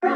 The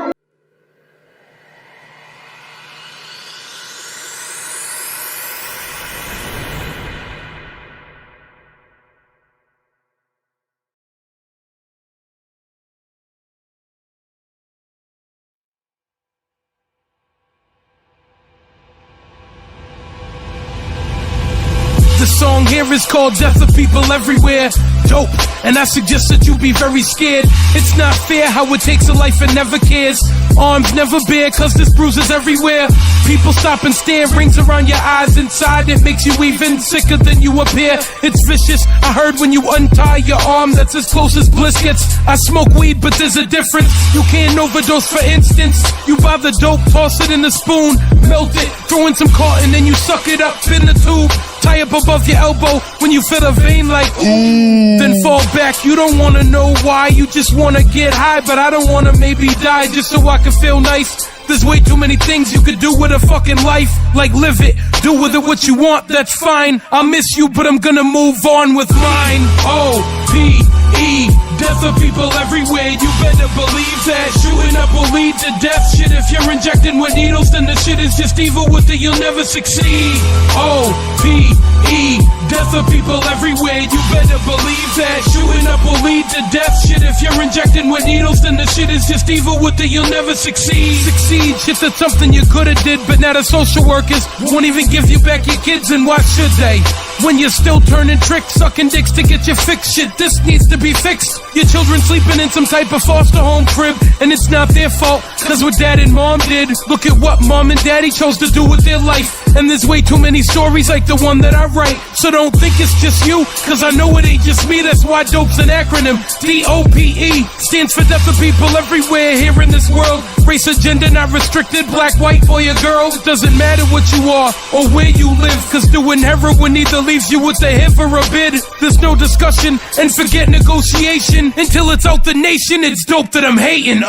song here is called Death of People Everywhere. Dope, and I suggest that you be very scared. It's not fair how it takes a life and never cares. Arms never bare, cause there's bruises everywhere. People stop and stare, rings around your eyes. Inside it makes you even sicker than you appear. It's vicious, I heard when you untie your arm, that's as close as bliss gets. I smoke weed, but there's a difference. You can't overdose, for instance. You buy the dope, toss it in the spoon, melt it, throw in some cotton, and you suck it up in the tube. Tie up above your elbow when you feel a vein like ooh. Then fall back, you don't wanna know why. You just wanna get high, but I don't wanna maybe die just so I can feel nice. There's way too many things you could do with a fucking life. Like live it, do with it what you want, that's fine. I'll miss you, but I'm gonna move on with mine. O-P-E, death of people everywhere, you better believe that. Shooting up will lead to death. Shit, if you're injecting with needles, then the shit is just evil. With it, you'll never succeed. O-P-E, death of people everywhere, you better believe that. Shooting up will lead to death. Shit, if you're injecting with needles, then the shit is just evil. With it, you'll never succeed. Shit, that's something you coulda did, but now the social workers won't even give you back your kids, and why should they? When you're still turning tricks, sucking dicks to get you fixed. Shit, this needs to be fixed. Your children sleeping in some type of foster home crib, and it's not their fault, cause what dad and mom did. Look at what mom and daddy chose to do with their life. And there's way too many stories like the one that I write. So don't think it's just you, cause I know it ain't just me. That's why dope's an acronym. D-O-P-E stands for death of people everywhere here in this world. Race or gender not restricted, black, white, boy or girl. It doesn't matter what you are or where you live, cause doing heroin either leaves you with a hip or a bid. There's no discussion and forget negotiation until it's out the nation. It's dope that I'm hating.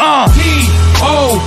D-O-P-E,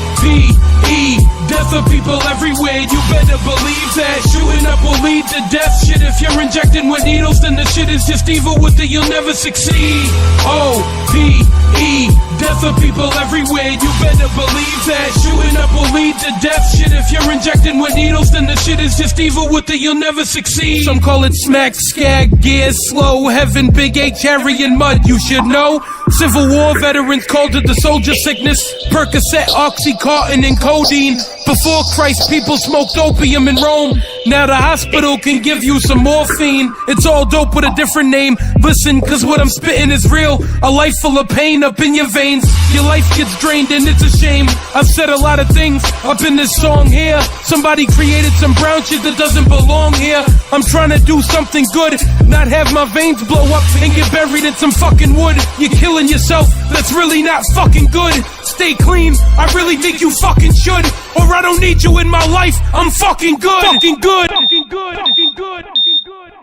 death of people everywhere, you better believe that. Shooting up will lead to death. Shit, if you're injecting with needles, then the shit is just evil. With it, you'll never succeed. O-P-E, death of people everywhere, you better believe that. Shooting up will lead to death. Shit, if you're injecting with needles, then the shit is just evil. With it, you'll never succeed. Some call it smack, skag, gears, slow, heaven, big H, Harry, and mud. You should know. Civil War veterans called it the soldier sickness. Percocet, Oxycontin, and codeine. Before Christ, people smoked opium in Rome. Now the hospital can give you some morphine. It's all dope with a different name. Listen, cause what I'm spitting is real. A life full of pain up in your veins. Your life gets drained and it's a shame. I've said a lot of things up in this song here. Somebody created some brown shit that doesn't belong here. I'm trying to do something good, not have my veins blow up and get buried in some fucking wood. You're killing yourself, that's really not fucking good. Stay clean, I really think you fucking should. Or I don't need you in my life, I'm fucking good. Fucking good. Fucking good. Fucking good. Fucking good.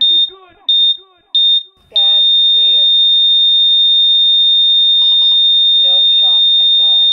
Stand clear. No shock advised.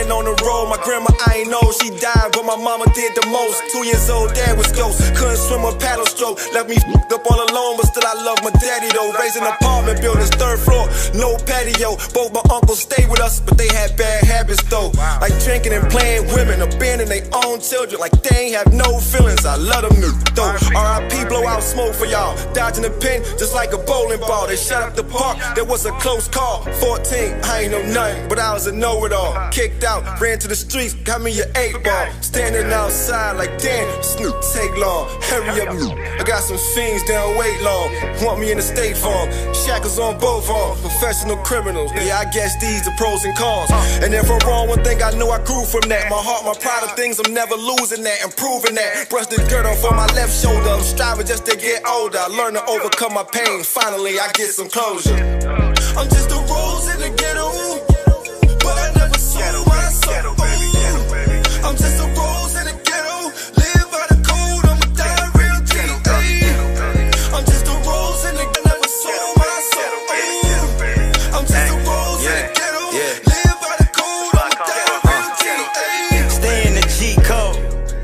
been on the road. My grandma, I ain't know she died, but my mama did the most. 2 years old, dad was ghost. Couldn't swim or paddle stroke. Left me f***ed up all alone, but still I love my daddy though. Raised in apartment buildings, 3rd floor, no patio. Both my uncles stayed with us, but they had bad habits though. Like drinking and playing women, abandoning their own children. Like they ain't have no feelings. I love them though. R.I.P. blow out smoke for y'all. Dodging the pin just like a bowling ball. They shut up the park, there was a close call. 14, I ain't know nothing, but I was a know-it-all. Kicked out, ran to the streets, got me an 8-ball. Standing outside like damn, Snoop, take long. Hurry up, I got some fiends, they don't wait long. Want me in the state farm, shackles on both arms. Professional criminals, yeah, I guess these the pros and cons. And if I'm wrong, one thing I know I grew from that. My heart, my pride of things, I'm never losing that, improving that. Brush the dirt off on my left shoulder, I'm striving just to get older. I learn to overcome my pain, finally I get some closure. I'm just a rose in the ghetto, but I never sold my soul. I'm just a rose in the ghetto, live by the code, I'ma die real G. I'm just a rose in the ghetto, never sold my soul. I'm just a rose in the ghetto, live by the code, I'ma die real G. Stay in the G code,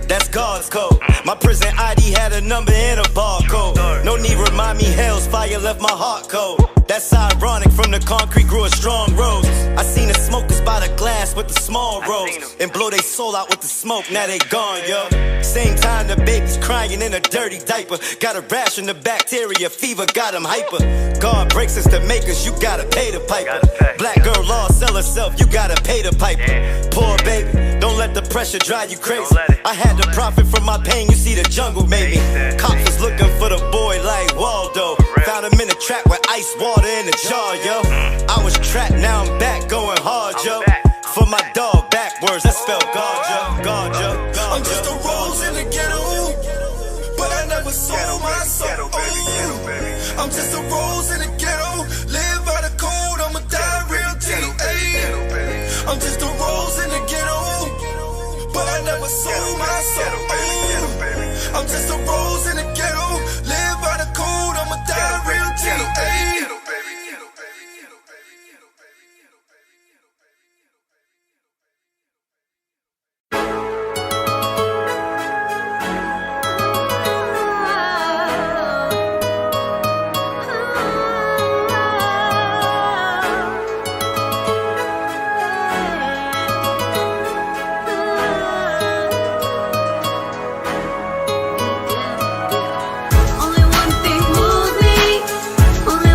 that's God's code. My prison ID had a number and a barcode. No need remind me, hell's fire left my heart cold. That's ironic, from the concrete grew a strong rose. I seen the smokers by the glass with the small rose and blow they soul out with the smoke, now they gone, yo. Same time the baby's crying in a dirty diaper. Got a rash in the bacteria, fever got him hyper. God breaks us to make us, you gotta pay the piper. Black girl lost, sell herself, you gotta pay the piper. Poor baby, don't let the pressure drive you crazy. I had to profit from my pain, you see the jungle made me. Cops was looking for the boy like Waldo. Found him in a trap with ice water in the jar, yo. I was trapped, now I'm back, going hard, yo. For my dog backwards, that spelled God, yo. God, yo. I'm just a rose in the ghetto, but I never sold my soul. I'm just a rose in the ghetto, live by the code, I'ma die real G. I'm just a rose in the ghetto, but I never sold my soul. I'm just a rose in the ghetto, live by the code, I'ma die real G. Only one thing moves me, only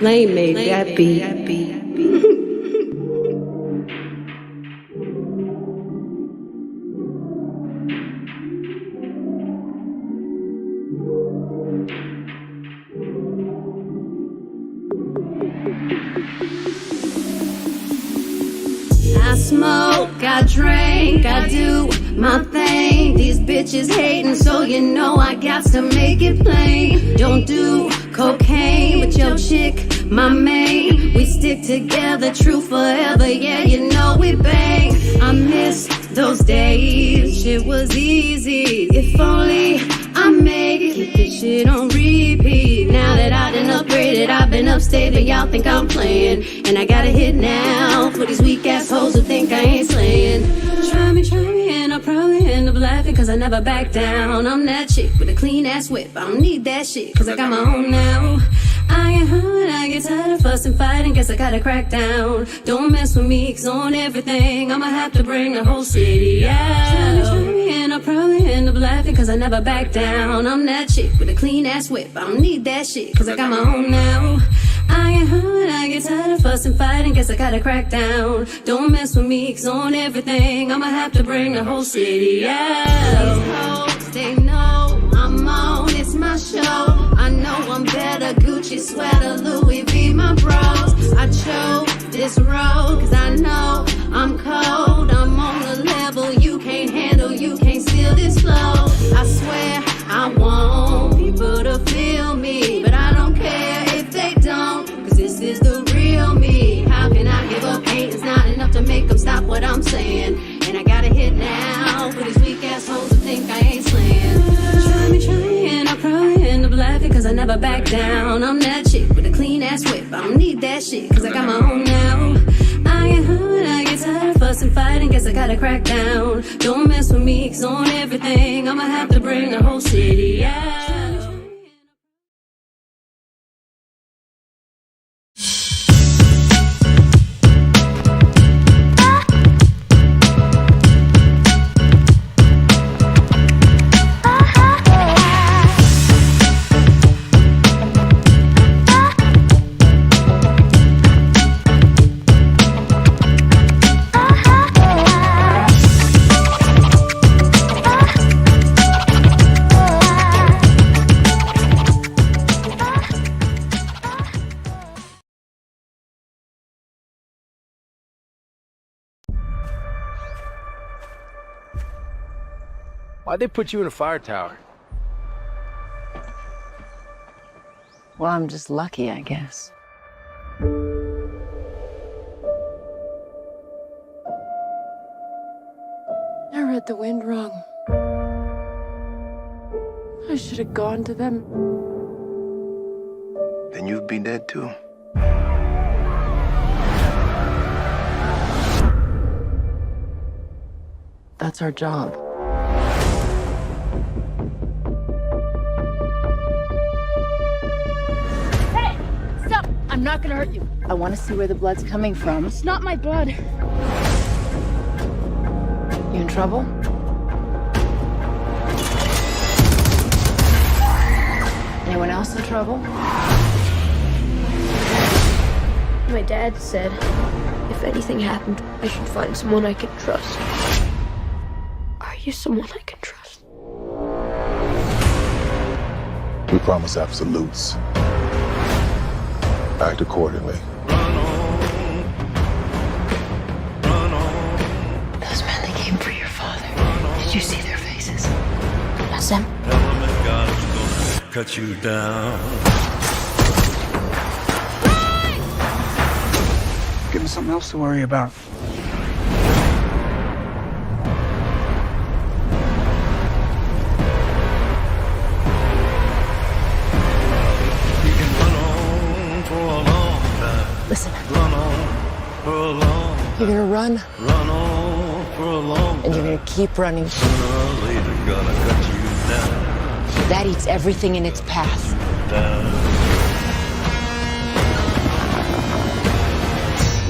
Lane made that beat. I smoke, I drink, I do my thing. These bitches hating, so you know I got to make it plain. Don't do cocaine with your chick, my main. We stick together, true forever, yeah, you know we bang. I miss those days, shit was easy. If only I made it, keep this shit on repeat. Now that I done upgraded, I've been upstate, and y'all think I'm playing. And I got a hit now for these weak ass hoes who think I ain't slaying. Try me, and I'll probably end up laughing, cause I never back down. I'm that chick with a clean ass whip, I don't need that shit, cause I got my own now. I get hurt, I get tired of fussing, fighting, guess I gotta crack down. Don't mess with me, cause on everything I'ma have to bring the whole city out. Try me, and I'll probably end up laughing, cause I never back down. I'm that chick with a clean ass whip, I don't need that shit, cause I got my own now. I get hurt, I get tired of fussing, fighting, guess I gotta crack down. Don't mess with me, cause on everything I'ma have to bring the whole city out. These hoes, they know I'm on, it's my show. I know I'm better, Gucci sweater, Louis V, my bros. I chose this road, cause I know I'm cold. I'm on a level you can't handle, you can't steal this flow. I swear I want people to feel me, but I don't care if they don't, cause this is the real me. How can I give up? It's not enough to make them stop what I'm saying. And I gotta hit now for these weak ass hoes who think I ain't slaying. Try me, and I'll probably end up laughing, cause I never back down. I'm that chick with a clean ass whip, I don't need that shit, cause I got my own now. I get hurt, I get tired of fussing, fighting, guess I gotta crack down. Don't mess with me, cause on everything I'ma have to bring the whole city out. Why'd they put you in a fire tower? Well, I'm just lucky, I guess. I read the wind wrong. I should have gone to them. Then you'd be dead too. That's our job. I'm not gonna hurt you. I want to see where the blood's coming from. It's not my blood. You in trouble? Anyone else in trouble? My dad said if anything happened, I should find someone I can trust. Are you someone I can trust? We promise absolutes. Act accordingly. Those men that came for your father. Did you see their faces? That's them. God's gonna cut you down. Give me something else to worry about. Listen. Run on for a long time. You're gonna run. Run on for a long time. And you're gonna keep running. Sooner or later, gonna cut you down. That eats everything in its path.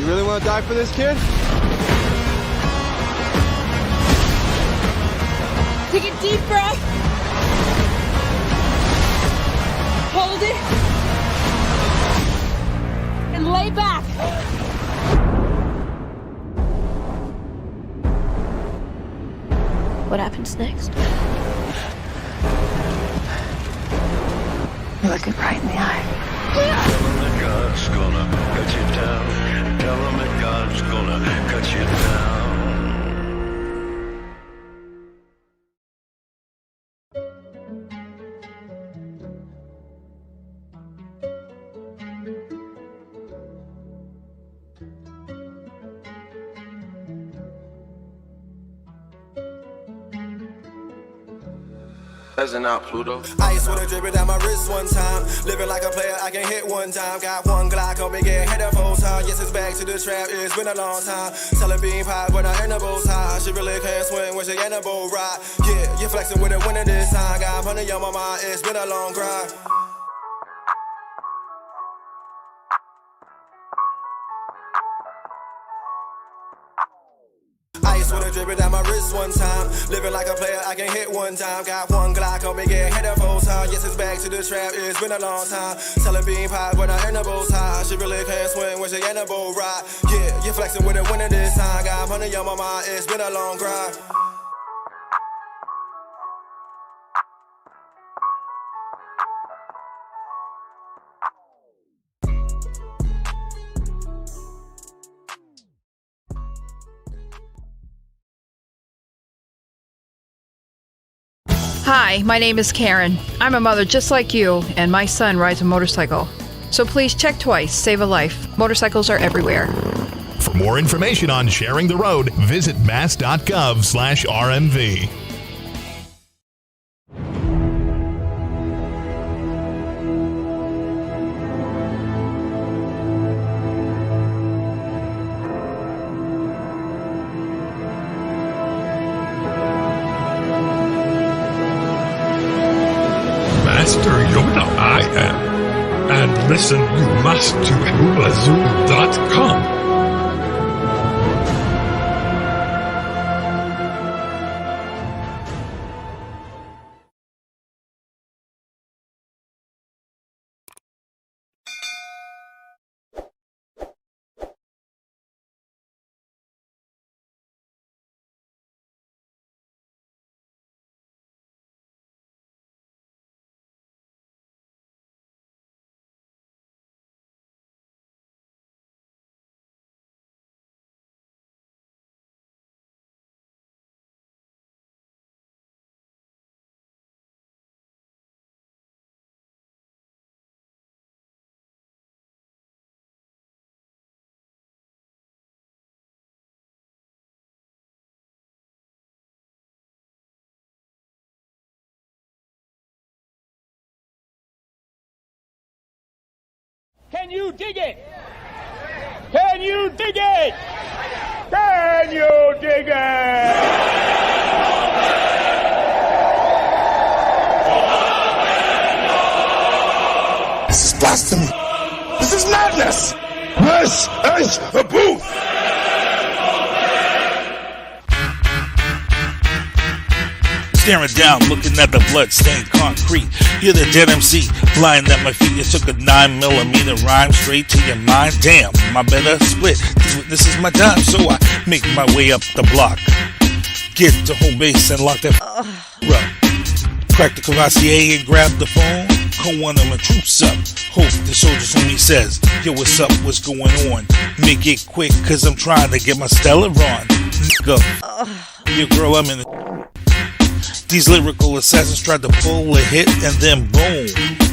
You really want to die for this kid? Take a deep breath. Hold it. Lay back! What happens next? You're looking right in the eye. Tell them that God's gonna cut you down. Tell them that God's gonna cut you down. Pleasant out, Pluto. Ice with a dripping down my wrist one time. Living like a player, I can hit one time. Got one Glock on me, get hit a full time. Yes, it's back to the trap, it's been a long time. Selling bean pie, but I ain't a bow tie. She really can't swim when she ain't a bow ride. Yeah, you flexing with a winner this time. Got money on my mind, it's been a long grind. Ice with a dripping down my wrist one time. Living like a player, I can hit one time. Got one Glock on me, get hit a full time. Yes, it's back to the trap, it's been a long time. Selling bean pie, but I ain't a bow tie. She really can't swim when she ain't a bow ride. Yeah, you flexing with a winner this time. Got money on my mind, it's been a long grind. Hi, my name is Karen. I'm a mother just like you, and my son rides a motorcycle. So please check twice, save a life. Motorcycles are everywhere. For more information on sharing the road, visit mass.gov/RMV. Master Yoda I am. And listen you must to hulazoom.com. Can you dig it? Can you dig it? Can you dig it? This is blasphemy. This is madness. This is the booth. Staring down, looking at the blood-stained concrete. You're the dead MC, lying at my feet. You took a 9mm rhyme straight to your mind. Damn, my better split. This is my time, so I make my way up the block. Get to home base and lock that up. Crack the Cavassier and grab the phone. Call one of my troops up. Hope the soldiers homie says, yo, what's up, what's going on? Make it quick, cause I'm trying to get my Stella on. Nigga, your girl, I'm in the... These lyrical assassins tried to pull a hit, and then boom,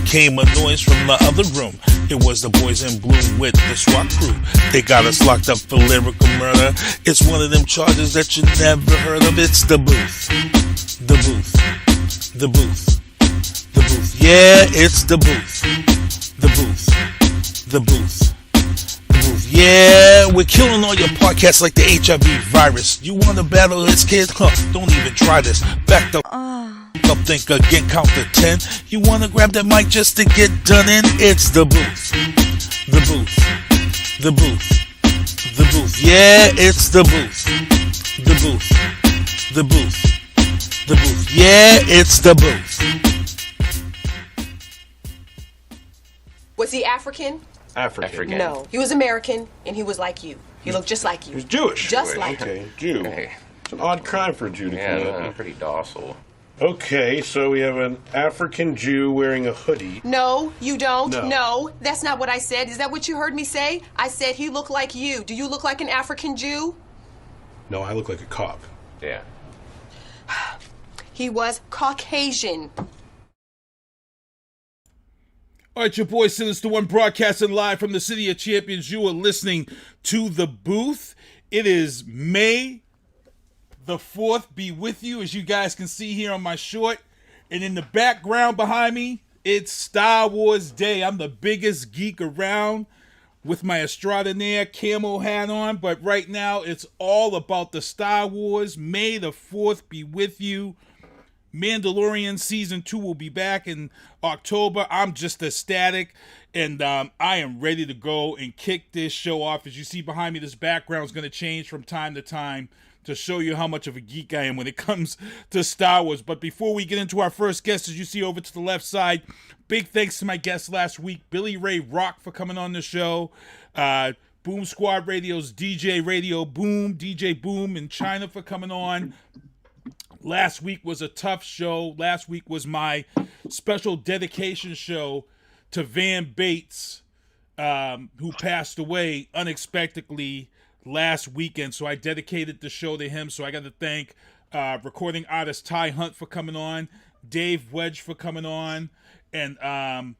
came a noise from the other room. It was the boys in blue with the SWAT crew. They got us locked up for lyrical murder. It's one of them charges that you never heard of. It's the booth. The booth. The booth. The booth. Yeah, it's the booth. The booth. The booth. Yeah, we're killing all your podcasts like the HIV virus. You want to battle this kid? Huh, don't even try this. Back the up, think again, count to 10. You want to grab that mic just to get done in? It's the booth. The booth. The booth. The booth. Yeah, it's the booth. The booth. The booth. The booth. Yeah, it's the booth. Was he African? African. No, he was American, and he was like you. He looked just like you. He was Jewish. Just like you. Okay, Jew. It's an odd crime for a Jew to commit. Pretty docile. Okay, so we have an African Jew wearing a hoodie. No, you don't. No. No, that's not what I said. Is that what you heard me say? I said he looked like you. Do you look like an African Jew? No, I look like a cop. Yeah. He was Caucasian. All right, your boy Sinister One broadcasting live from the City of Champions. You are listening to The Booth. It is May the 4th be with you, as you guys can see here on my short. And in the background behind me, it's Star Wars Day. I'm the biggest geek around with my extraordinaire camo hat on. But right now, it's all about the Star Wars. May the 4th be with you. Mandalorian Season 2 will be back in October. I'm just ecstatic, and I am ready to go and kick this show off. As you see behind me, this background is going to change from time to time to show you how much of a geek I am when it comes to Star Wars. But before we get into our first guest, as you see over to the left side, big thanks to my guest last week, Billy Ray Rock, for coming on the show. Boomsquad Radio's DJ Radio Boom, DJ Boom in China, for coming on. Last week was a tough show. Last week was my special dedication show to Van Bates, who passed away unexpectedly last weekend. So I dedicated the show to him. So I got to thank recording artist Ty Hunt for coming on, Dave Wedge for coming on, and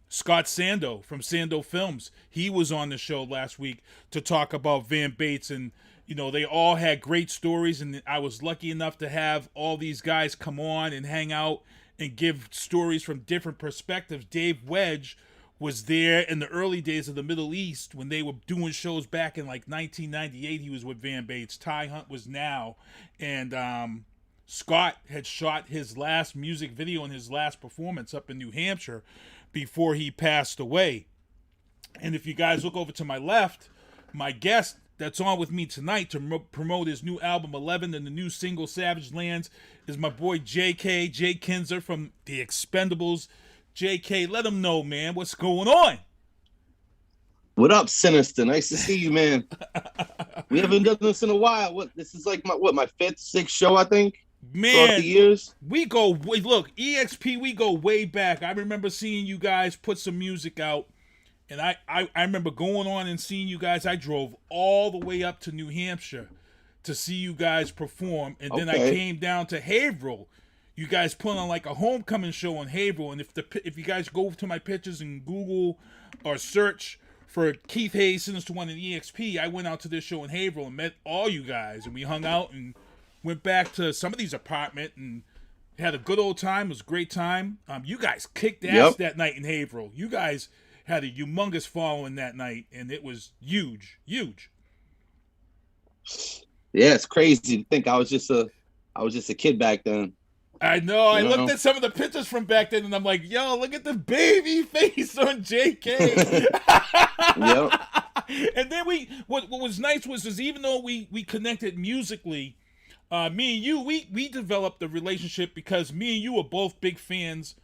Scott Sando from Sando Films. He was on the show last week to talk about Van Bates, and you know, they all had great stories, and I was lucky enough to have all these guys come on and hang out and give stories from different perspectives. Dave Wedge was there in the early days of the Middle East when they were doing shows back in like 1998. He was with Van Bates. Ty Hunt was now, and Scott had shot his last music video and his last performance up in New Hampshire before he passed away. And if you guys look over to my left, my guest that's on with me tonight to promote his new album 11 and the new single Savage Lands is my boy Jay Kinser from The Expendables. JK, let him know, man, what's going on. What up, Sinister? Nice to see you, man. We haven't done this in a while. This is like my fifth, sixth show, I think. Man, the years. We go, look, EXP, we go way back. I remember seeing you guys put some music out. And I remember going on and seeing you guys. I drove all the way up to New Hampshire to see you guys perform. And then I came down to Haverhill. You guys put on like a homecoming show in Haverhill. And if you guys go to my pictures and Google or search for Keith Hayes, Sinister One, and EXP, I went out to this show in Haverhill and met all you guys. And we hung out and went back to somebody's apartment and had a good old time. It was a great time. You guys kicked ass that night in Haverhill. You guys had a humongous following that night, and it was huge. Yeah, it's crazy to think I was just a kid back then. I know. I looked at some of the pictures from back then, and I'm like, yo, look at the baby face on JK. Yep. And then what was nice was even though we connected musically, me and you, we developed a relationship because me and you are both big fans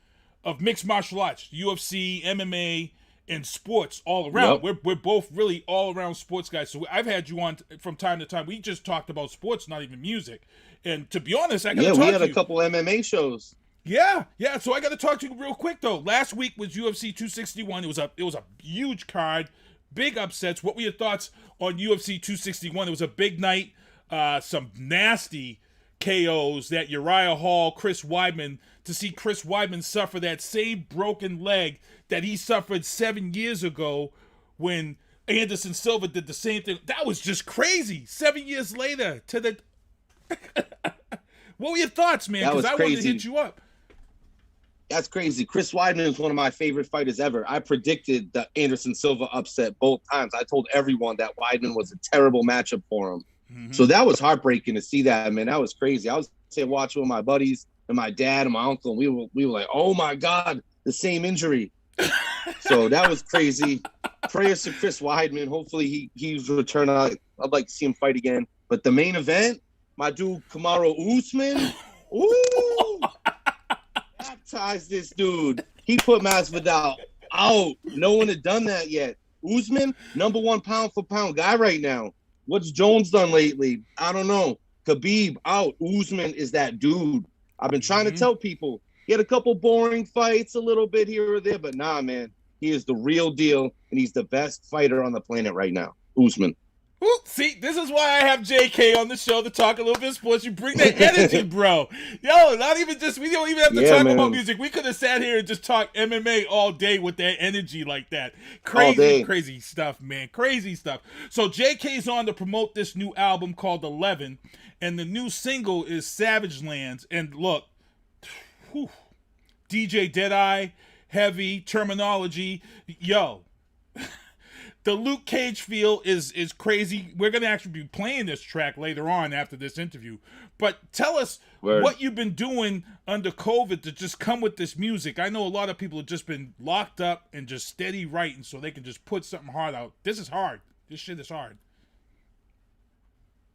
of mixed martial arts, UFC, MMA, and sports all around. We're both really all around sports guys. So I've had you on from time to time. We just talked about sports, not even music. And to be honest, I got to talk to you. Yeah, we had a couple MMA shows. Yeah. So I got to talk to you real quick though. Last week was UFC 261. It was a huge card, big upsets. What were your thoughts on UFC 261? It was a big night. Some nasty KOs. That Uriah Hall, Chris Weidman. To see Chris Weidman suffer that same broken leg that he suffered 7 years ago when Anderson Silva did the same thing. That was just crazy. 7 years later to the... What were your thoughts, man? Because I wanted to hit you up. That's crazy. Chris Weidman is one of my favorite fighters ever. I predicted the Anderson Silva upset both times. I told everyone that Weidman was a terrible matchup for him. Mm-hmm. So that was heartbreaking to see that, man. That was crazy. I was watching with my buddies and my dad and my uncle, and we were like, oh my God, the same injury. So that was crazy. Prayers to Chris Weidman. Hopefully he's returned. I'd like to see him fight again. But the main event, my dude Kamaru Usman, baptized this dude. He put Masvidal out. No one had done that yet. Usman, #1 pound for pound guy right now. What's Jones done lately? I don't know. Khabib out. Usman is that dude. I've been trying to tell people. He had a couple boring fights, a little bit here or there, but nah, man. He is the real deal, and he's the best fighter on the planet right now. Usman. Ooh, see, this is why I have JK on the show to talk a little bit of sports. You bring that energy, bro. Yo, not even just, we don't even have to talk about music. We could have sat here and just talked MMA all day with that energy like that. Crazy stuff, man. Crazy stuff. So JK's on to promote this new album called 11, and the new single is Savage Lands. And look, DJ Deadeye, Heavy, Terminology, yo. The Luke Cage feel is crazy. We're going to actually be playing this track later on after this interview. But tell us what you've been doing under COVID to just come with this music. I know a lot of people have just been locked up and just steady writing so they can just put something hard out. This is hard. This shit is hard.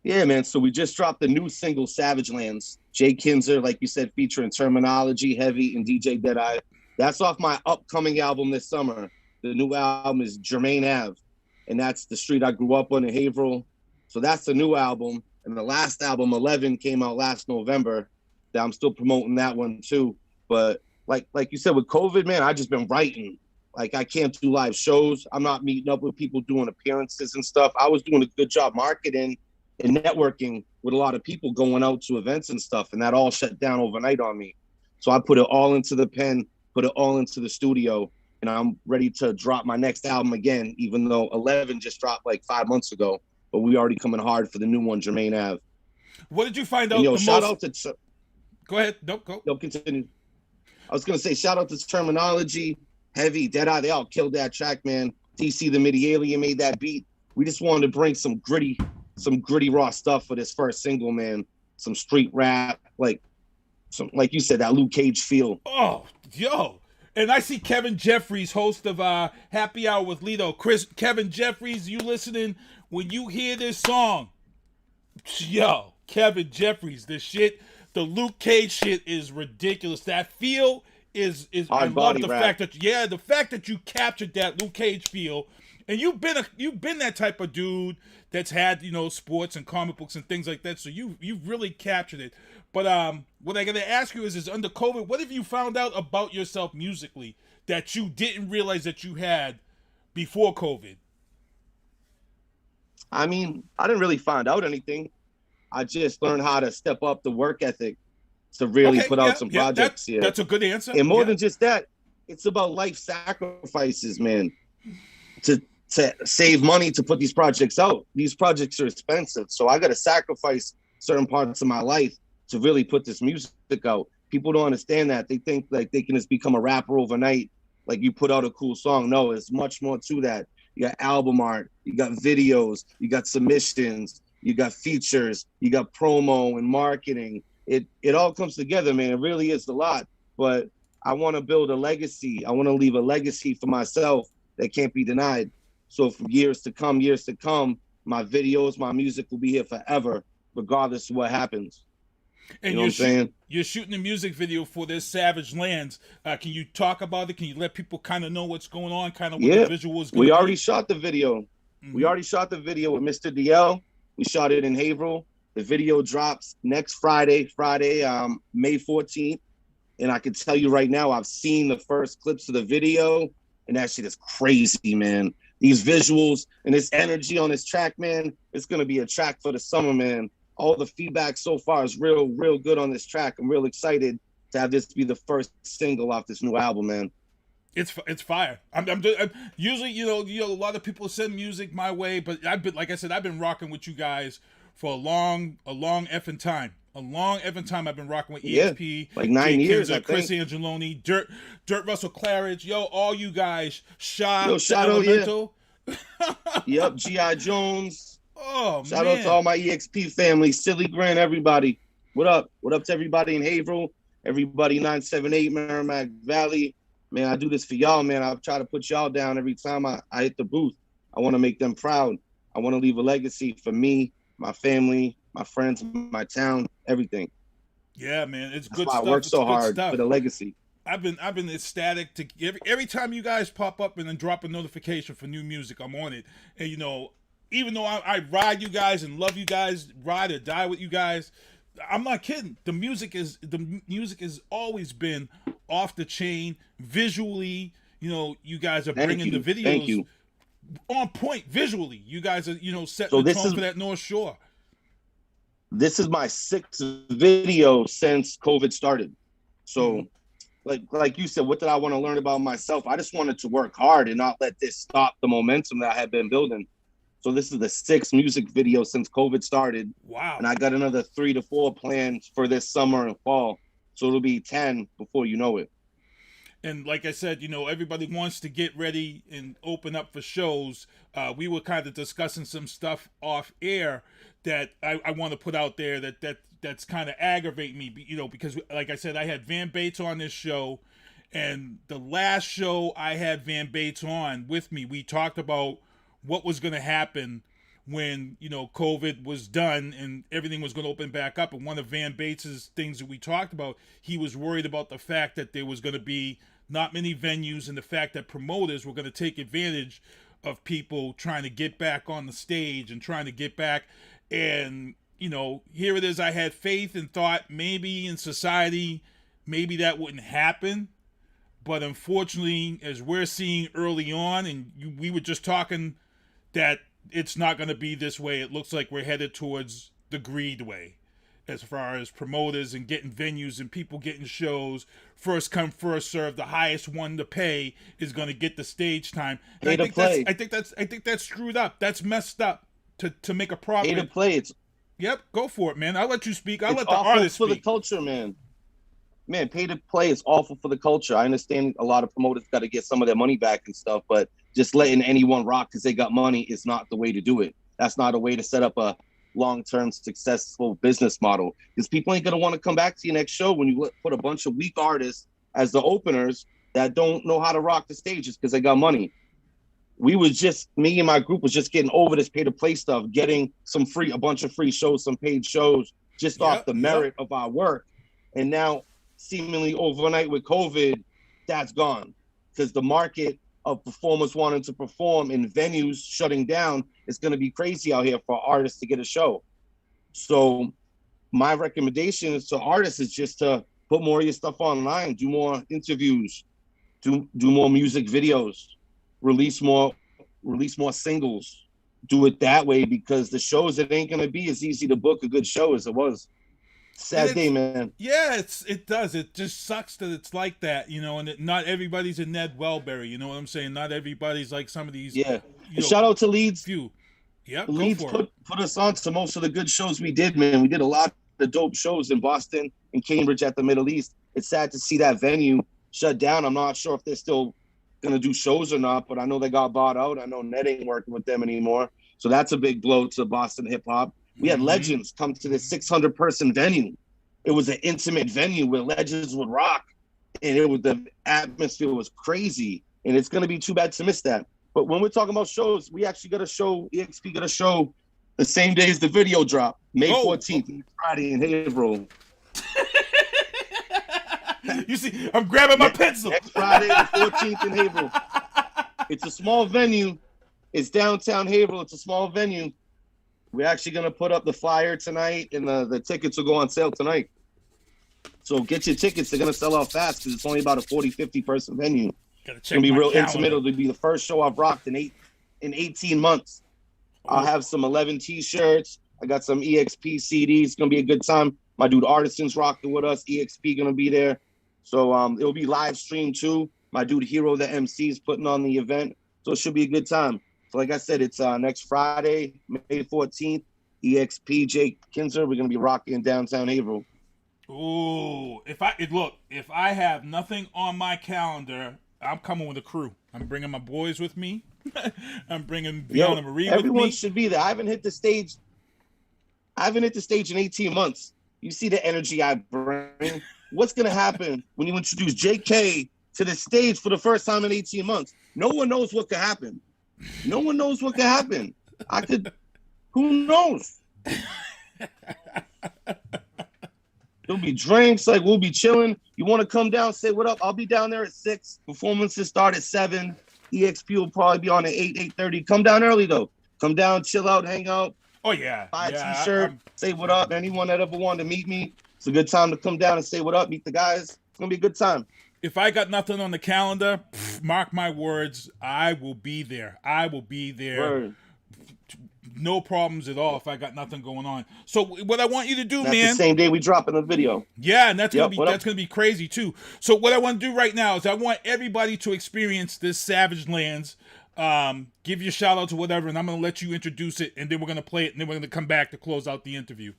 Yeah, man. So we just dropped the new single, Savage Lands. Jay Kinser, like you said, featuring Terminology, Heavy, and DJ Deadeye. That's off my upcoming album this summer. The new album is Jermaine Ave, and that's the street I grew up on in Haverhill. So that's the new album. And the last album, 11, came out last November. That I'm still promoting that one too. But like you said, with COVID, man, I just been writing. Like, I can't do live shows. I'm not meeting up with people doing appearances and stuff. I was doing a good job marketing and networking with a lot of people going out to events and stuff, and that all shut down overnight on me. So I put it all into the pen, put it all into the studio, and I'm ready to drop my next album again, even though 11 just dropped like 5 months ago. But we already coming hard for the new one, Jermaine Ave. What did you find out? And, shout out to... Go ahead. No, go. No, continue. I was going to say, shout out to Terminology, Heavy, Deadeye. They all killed that track, man. DC the Midi Alien made that beat. We just wanted to bring some gritty raw stuff for this first single, man. Some street rap, like you said, that Luke Cage feel. Oh, yo. And I see Kevin Jeffries, host of Happy Hour with Lito. Kevin Jeffries, you listening? When you hear this song, yo, Kevin Jeffries, the Luke Cage shit is ridiculous. That feel is I love the fact that you captured that Luke Cage feel, and you've been that type of dude that's had, sports and comic books and things like that. So you've really captured it. But what I gotta ask you is under COVID, what have you found out about yourself musically that you didn't realize that you had before COVID? I mean, I didn't really find out anything. I just learned how to step up the work ethic to really put out some projects. That's a good answer. And more than just that, it's about life sacrifices, man. To save money to put these projects out. These projects are expensive, so I got to sacrifice certain parts of my life to really put this music out. People don't understand that. They think like they can just become a rapper overnight, like you put out a cool song. No, it's much more to that. You got album art, you got videos, you got submissions, you got features, you got promo and marketing. It all comes together, man. It really is a lot. But I want to build a legacy. I want to leave a legacy for myself that can't be denied. So for years to come, my videos, my music will be here forever, regardless of what happens. And you know what I'm saying? You're shooting a music video for this Savage Lands. Can you talk about it? Can you let people kind of know what's going on, kind of what the visual is going to be? We already shot the video. Mm-hmm. We already shot the video with Mr. DL. We shot it in Haverhill. The video drops next Friday, May 14th. And I can tell you right now, I've seen the first clips of the video, and that shit is crazy, man. These visuals and this energy on this track, man, it's going to be a track for the summer, man. All the feedback so far is real good on this track. I'm real excited to have this be the first single off this new album, man. It's fire. I'm usually, a lot of people send music my way, but I've been rocking with you guys for a long effing time. A long effing time I've been rocking with ESP. Like 9 years, Kinser, Chris Angeloni, Dirt Russell Claridge. Yo, all you guys. Shout out, Elemental. Yep, G.I. Jones. Oh, Shout out to all my EXP family, Silly Grin, everybody. What up? What up to everybody in Haverhill, everybody 978 Merrimack Valley. Man, I do this for y'all, man. I try to put y'all down every time I hit the booth. I want to make them proud. I want to leave a legacy for me, my family, my friends, my town, everything. Yeah, man. It's That's good why stuff. I work so hard for the legacy. I've been ecstatic to every time you guys pop up and then drop a notification for new music. I'm on it, and even though I ride you guys and love you guys, ride or die with you guys, I'm not kidding. The music has always been off the chain visually. You guys are bringing the videos on point visually. You guys are setting the tone for that North Shore. This is my 6th video since COVID started. So, like you said, what did I want to learn about myself? I just wanted to work hard and not let this stop the momentum that I had been building. So this is the 6th music video since COVID started. Wow. And I got another 3 to 4 planned for this summer and fall. So it'll be 10 before you know it. And like I said, everybody wants to get ready and open up for shows. We were kind of discussing some stuff off air that I want to put out there that's kind of aggravating me, because like I said, I had Van Bates on this show, and the last show I had Van Bates on with me, we talked about what was going to happen when, COVID was done and everything was going to open back up. And one of Van Bates's things that we talked about, he was worried about the fact that there was going to be not many venues and the fact that promoters were going to take advantage of people trying to get back on the stage and trying to get back. And, here it is. I had faith and thought maybe in society, maybe that wouldn't happen. But unfortunately, as we're seeing early on, and we were just talking that it's not going to be this way. It looks like we're headed towards the greed way as far as promoters and getting venues and people getting shows. First come, first serve. The highest one to pay is going to get the stage time. And I think that's screwed up. That's messed up to make a profit. Pay to play. Yep, go for it, man. I'll let you speak. I'll let the awful artist for speak. The culture, man. Man, pay to play is awful for the culture. I understand a lot of promoters got to get some of their money back and stuff, but just letting anyone rock because they got money is not the way to do it. That's not a way to set up a long-term successful business model, because people ain't going to want to come back to your next show when you put a bunch of weak artists as the openers that don't know how to rock the stages because they got money. Me and my group was just getting over this pay-to-play stuff, getting a bunch of free shows, some paid shows, just off the merit of our work. And now, seemingly overnight with COVID, that's gone, because the market of performers wanting to perform in venues shutting down is going to be crazy out here for artists to get a show. So my recommendation to artists is just to put more of your stuff online, do more interviews, do more music videos, release more singles. Do it that way, because the shows, it ain't going to be as easy to book a good show as it was. Sad day, man. Yeah, it does. It just sucks that it's like that, and not everybody's a Ned Wellberry, you know what I'm saying? Not everybody's like some of these. Yeah. Shout out to Leeds. Few. Yeah, Leeds put us on to most of the good shows we did, man. We did a lot of dope shows in Boston and Cambridge at the Middle East. It's sad to see that venue shut down. I'm not sure if they're still going to do shows or not, but I know they got bought out. I know Ned ain't working with them anymore. So that's a big blow to Boston hip hop. We had legends come to this 600-person venue. It was an intimate venue where legends would rock, and the atmosphere was crazy. And it's going to be too bad to miss that. But when we're talking about shows, we actually got a show. EXP got a show the same day as the video drop, May 14th, Friday in Haverhill. You see, I'm grabbing my pencil. Next Friday, the 14th in Haverhill. It's a small venue. It's downtown Haverhill. It's a small venue. We're actually going to put up the flyer tonight, and the tickets will go on sale tonight. So get your tickets. They're going to sell out fast because it's only about a 40, 50-person venue. It's going to be real intimate. It'll be the first show I've rocked in 18 months. I'll have some 11 T-shirts. I got some EXP CDs. It's going to be a good time. My dude Artisan's rocking with us. EXP going to be there. So it'll be live streamed too. My dude Hero, the MC, is putting on the event. So it should be a good time. So like I said, it's next Friday, May 14th, EXP, Jake Kinser. We're going to be rocking downtown Haverhill. Ooh, if I have nothing on my calendar, I'm coming with a crew. I'm bringing my boys with me. I'm bringing Viona Marie with me. Everyone should be there. I haven't hit the stage in 18 months. You see the energy I bring. What's going to happen when you introduce JK to the stage for the first time in 18 months? No one knows what could happen. No one knows what could happen. Who knows? There'll be drinks, like we'll be chilling. You want to come down, say what up? I'll be down there at 6. Performances start at 7. EXP will probably be on at 8:30. Come down early though. Come down, chill out, hang out. Oh yeah. Buy a t-shirt, say what up. Anyone that ever wanted to meet me, it's a good time to come down and say what up, meet the guys. It's gonna be a good time. If I got nothing on the calendar, mark my words, I will be there. I will be there. Word. No problems at all if I got nothing going on. So what I want you to do, That's man. the same day we drop in the video. Yeah, and that's gonna be crazy too. So what I want to do right now is I want everybody to experience this Savage Lands. Give your shout out to whatever, and I'm gonna let you introduce it, and then we're gonna play it, and then we're gonna come back to close out the interview.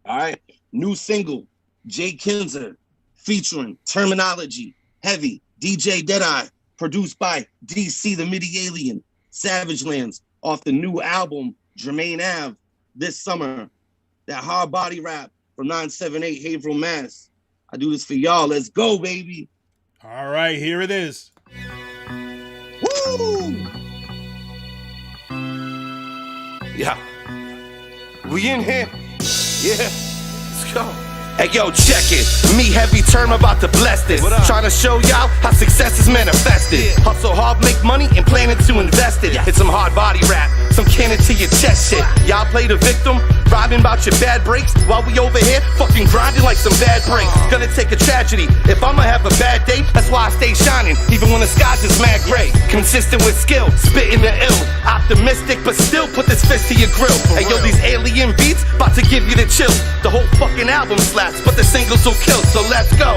All right, new single, Jay Kinser, featuring Terminology, Heavy, DJ Deadeye, produced by DC the Midi Alien, Savage Lands, off the new album, Jermaine Ave, this summer. That hard body rap from 978 Haverhill, Mass. I do this for y'all. Let's go, baby. All right, here it is. Woo! Yeah. We in here? Yeah. Let's go. Hey, yo, check it. Me, Heavy Term, about to bless this. Trying to show y'all how success is manifested. Yeah. Hustle hard, make money, and planning to invest it. Yeah. It's some hard body rap, some cannon to your chest shit. Y'all play the victim, rhyming about your bad breaks, while we over here fucking grinding like some bad breaks. Gonna take a tragedy if I'ma have a bad day. That's why I stay shining, even when the sky's just mad gray. Consistent with skill, spitting the ill. Optimistic, but still put this fist to your grill. Hey, yo, these alien beats, about to give you the chill. The whole fucking album slaps, but the singles will kill, so let's go.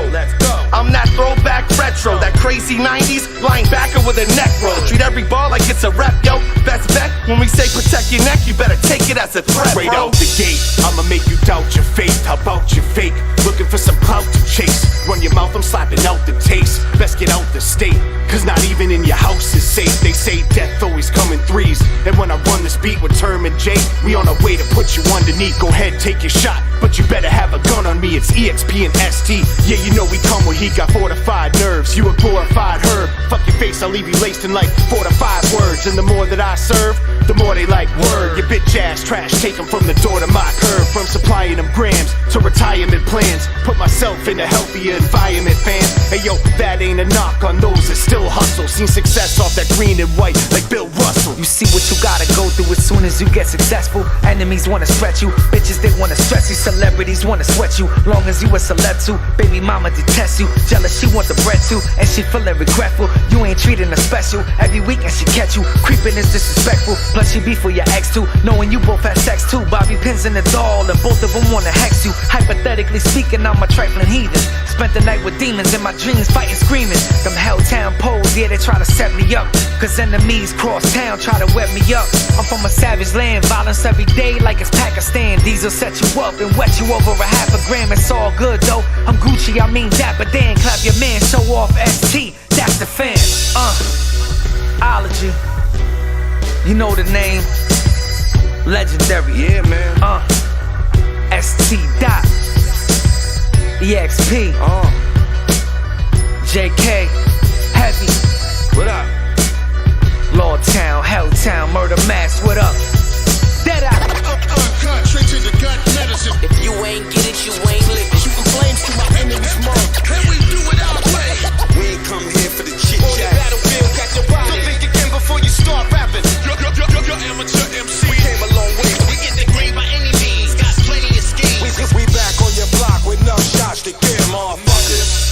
I'm that throwback retro, that crazy 90s linebacker with a neck roll. Treat every ball like it's a rep, yo. Best bet, when we say protect your neck, you better take it as a threat, Straight bro. out the gate, I'ma make you doubt your faith. How about your fake? Looking for some clout to chase. Run your mouth, I'm slapping out the taste. Best get out the state, cause not even in your house is safe. They say death always come in threes. And when I run this beat with Term and Jay, we on our way to put you underneath. Go ahead, take your shot, but you better have a gun on me. It's EXP and ST. Yeah, you know we come where he got fortified nerves. You a glorified herb. Fuck your face, I'll leave you laced in like 4 to 5 words. And the more that I serve, the more they like word. Your bitch ass trash, take them from the door to my curb. From supplying them grams to retirement plans. Put myself in a healthier environment, fam. Hey yo, that ain't a knock on those that still hustle. Seen success off that green and white like Bill Russell. You see what you gotta go through as soon as you get successful. Enemies wanna stretch you, bitches they wanna stress you. Celebrities wanna sweat you, long as you a celeb too. Baby mama detests you, jealous she want the bread too. And she feeling regretful, you ain't treating her special. Every weekend she catch you, creeping is disrespectful. Plus she beef for your ex too, knowing you both had sex too. Bobby pins in the doll and both of them wanna hex you. Hypothetically speaking, I'm a trifling heathen. Spent the night with demons in my dreams, fighting, screaming. Them Helltown poles, yeah, they try to set me up. Cause enemies cross town, try to wet me up. I'm from a savage land, violence every day like it's Pakistan. These will set you up and wet you over a half a gram. It's all good though, I'm Gucci, I mean that. But then clap your man, show off ST, that's the fan. Ology, you know the name. Legendary, yeah man. ST dot EXP, JK, Heavy. What up? Lordtown, Helltown, Murder Mass, what up? Deadeye. If you ain't get it, you ain't lick it. Shooting flames to my enemy's mom. Can we do it our way? We ain't come here for the chit chat. On the battlefield, catch a ride. Don't think again before you start rapping. You're amateur MC. We came a long way. We get the green by any means. Got plenty of schemes. We back on your block with enough shots to kill motherfuckers.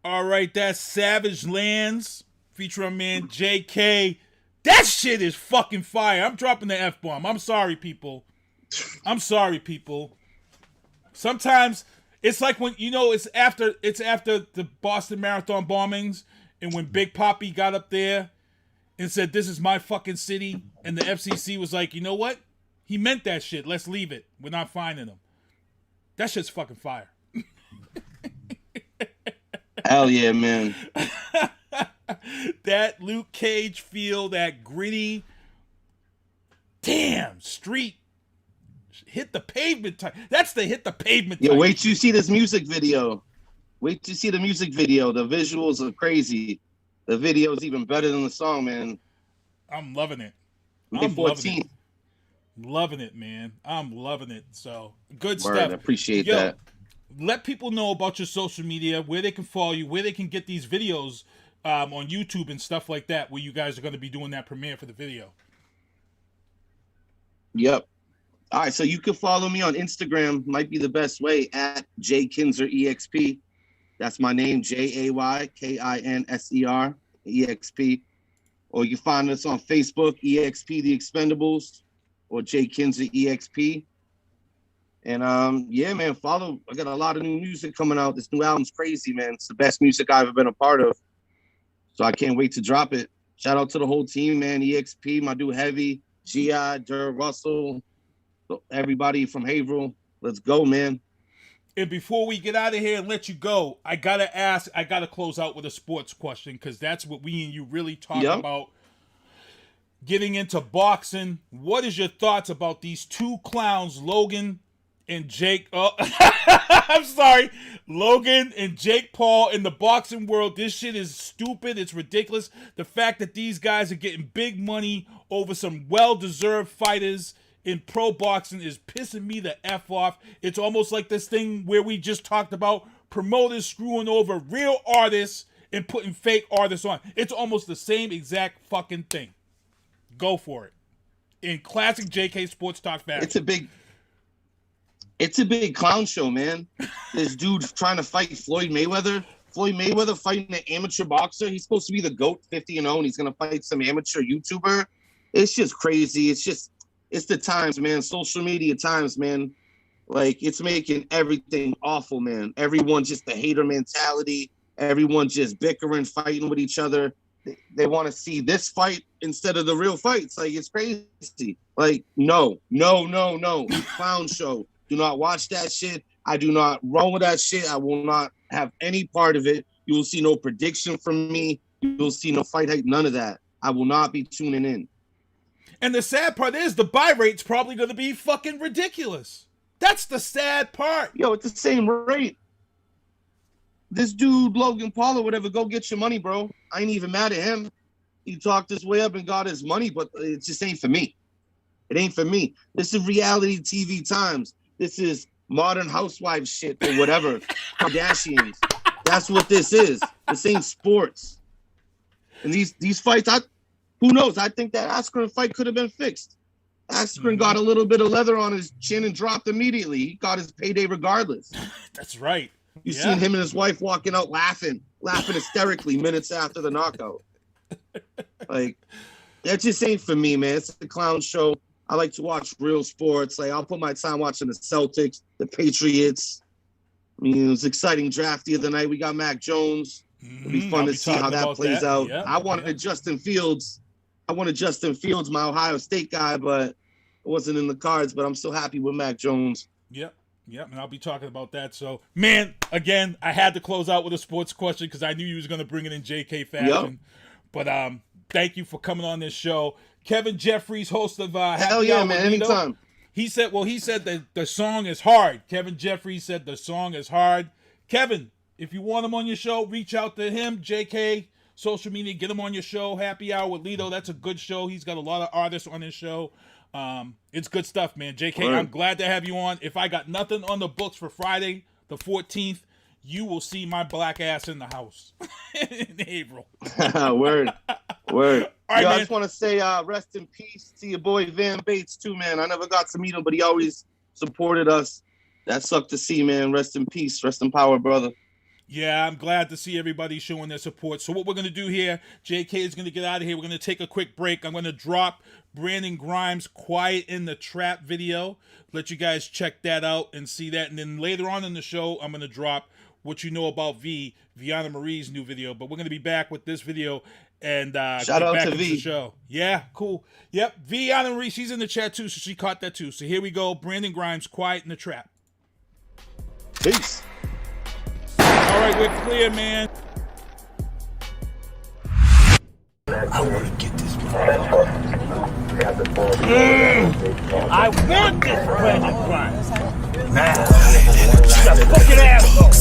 All right, that's Savage Lands featuring man JK. That shit is fucking fire. I'm dropping the F-bomb. I'm sorry, people. Sometimes it's like when, you know, it's after the Boston Marathon bombings, and when Big Poppy got up there and said, "This is my fucking city," and the FCC was like, "You know what? He meant that shit. Let's leave it. We're not finding him." That shit's fucking fire. Hell yeah, man. That Luke Cage feel, that gritty, Damn, street. Hit the pavement type. That's the hit the pavement type. Yeah, wait till you see this music video. Wait till you see the music video. The visuals are crazy. The video is even better than the song, man. I'm loving it. May 14th. Loving it, man. I'm loving it. So, good Word, stuff. I appreciate that. Let people know about your social media, where they can follow you, where they can get these videos on YouTube and stuff like that, where you guys are going to be doing that premiere for the video. Yep. All right, so you can follow me on Instagram, might be the best way, at JKinserEXP. That's my name, JayKinserEXP. Or you can find us on Facebook, EXP The Expendables, or JKinserEXP. And yeah, man, follow. I got a lot of new music coming out. This new album's crazy, man. It's the best music I've ever been a part of. So I can't wait to drop it. Shout out to the whole team, man. EXP, my dude Heavy, G.I., Dur Russell, everybody from Haverhill. Let's go, man. And before we get out of here and let you go, I got to close out with a sports question, because that's what we and you really talk about. Getting into boxing, what is your thoughts about these two clowns, Logan and Jake? I'm sorry. Logan and Jake Paul in the boxing world. This shit is stupid. It's ridiculous. The fact that these guys are getting big money over some well-deserved fighters in pro boxing is pissing me the F off. It's almost like this thing where we just talked about promoters screwing over real artists and putting fake artists on. It's almost the same exact fucking thing. Go for it. In classic JK Sports Talk fashion. It's a big clown show, man. This dude trying to fight Floyd Mayweather. Floyd Mayweather fighting an amateur boxer. He's supposed to be the GOAT, 50-0, and he's going to fight some amateur YouTuber. It's just crazy. It's the times, man. Social media times, man. Like, it's making everything awful, man. Everyone just the hater mentality. Everyone just bickering, fighting with each other. They want to see this fight instead of the real fights. Like, it's crazy. Like, no. Clown show. Do not watch that shit. I do not run with that shit. I will not have any part of it. You will see no prediction from me. You will see no fight hype, none of that. I will not be tuning in. And the sad part is the buy rate's probably going to be fucking ridiculous. That's the sad part. Yo, it's the same rate. This dude, Logan Paul or whatever, go get your money, bro. I ain't even mad at him. He talked his way up and got his money, but it just ain't for me. It ain't for me. This is reality TV times. This is Modern Housewives shit or whatever. Kardashians. That's what this is. This ain't sports. And these fights, who knows? I think that Askren fight could have been fixed. Askren got a little bit of leather on his chin and dropped immediately. He got his payday regardless. That's right. You seen him and his wife walking out laughing hysterically minutes after the knockout. Like, that just ain't for me, man. It's a clown show. I like to watch real sports. Like, I'll put my time watching the Celtics, the Patriots. I mean, it was an exciting draft the other night. We got Mac Jones. It'll be fun to see how that plays out. Yep, I wanted Justin Fields. My Ohio State guy, but it wasn't in the cards. But I'm so happy with Mac Jones. Yep, and I'll be talking about that. So, man, again, I had to close out with a sports question because I knew you was going to bring it in JK fashion. Yep. But thank you for coming on this show. Kevin Jeffries, host of Hell yeah, man, anytime. He said that the song is hard. Kevin Jeffries said the song is hard. Kevin, if you want him on your show, reach out to him, JK, social media, get him on your show. Happy Hour with Lito, that's a good show. He's got a lot of artists on his show. It's good stuff, man. JK, right. I'm glad to have you on. If I got nothing on the books for Friday, the 14th, you will see my black ass in the house in April. Word. All right, man. I just want to say rest in peace to your boy Van Bates too, man. I never got to meet him, but he always supported us. That sucked to see, man. Rest in peace. Rest in power, brother. Yeah, I'm glad to see everybody showing their support. So what we're going to do here, JK is going to get out of here. We're going to take a quick break. I'm going to drop Brandon Grimes' Quiet in the Trap video. Let you guys check that out and see that. And then later on in the show, I'm going to drop What You Know About Vianna Marie's new video. But we're going to be back with this video and shout out to V. The show. Yeah, cool. Yep, Vianna Marie, she's in the chat too, so she caught that too. So here we go. Brandon Grimes, Quiet in the Trap. Peace. All right, we're clear, man. I want to get this motherfucker. I want this Brandon Bryant. Nah, you a fucking asshole.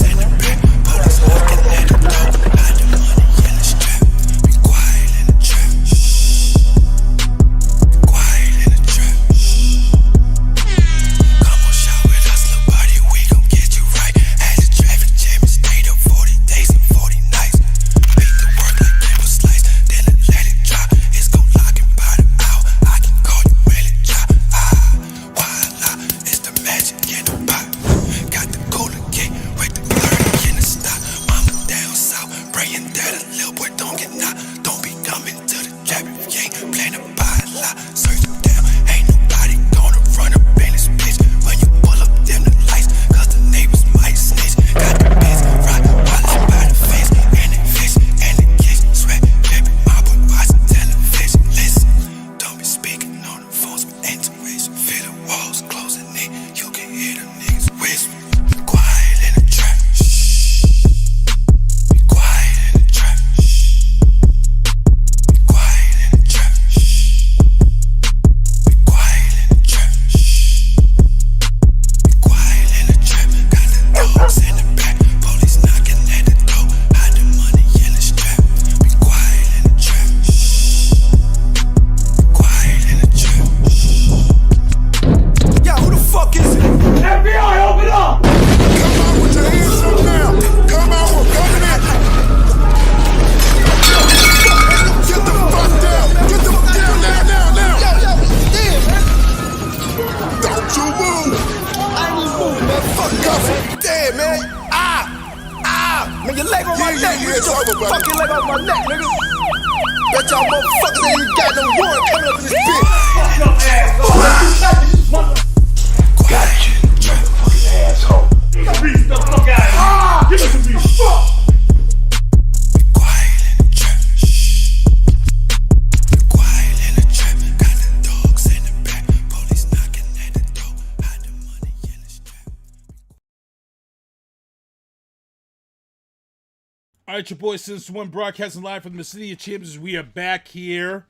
All right, your boy Since One broadcasting live from the City of Champions. We are back here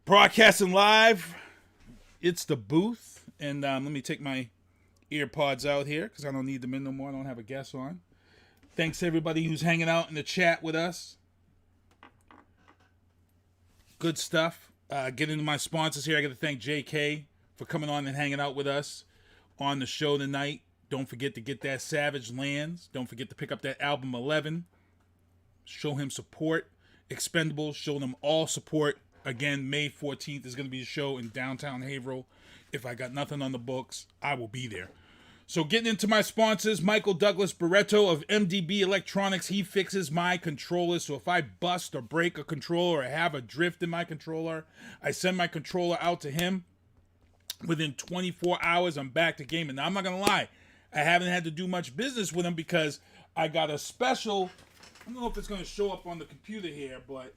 broadcasting live. It's the booth. And let me take my earpods out here because I don't need them in no more. I don't have a guest on. Thanks to everybody who's hanging out in the chat with us. Good stuff. Get into my sponsors here. I got to thank JK for coming on and hanging out with us on the show tonight. Don't forget to get that Savage Lands. Don't forget to pick up that album 11. Show him support. Expendables, show them all support. Again, May 14th is going to be a show in downtown Haverhill. If I got nothing on the books, I will be there. So getting into my sponsors, Michael Douglas Barreto of MDB Electronics. He fixes my controllers. So if I bust or break a controller or have a drift in my controller, I send my controller out to him. Within 24 hours, I'm back to gaming. Now, I'm not going to lie. I haven't had to do much business with him because I got a special... I don't know if it's going to show up on the computer here, but...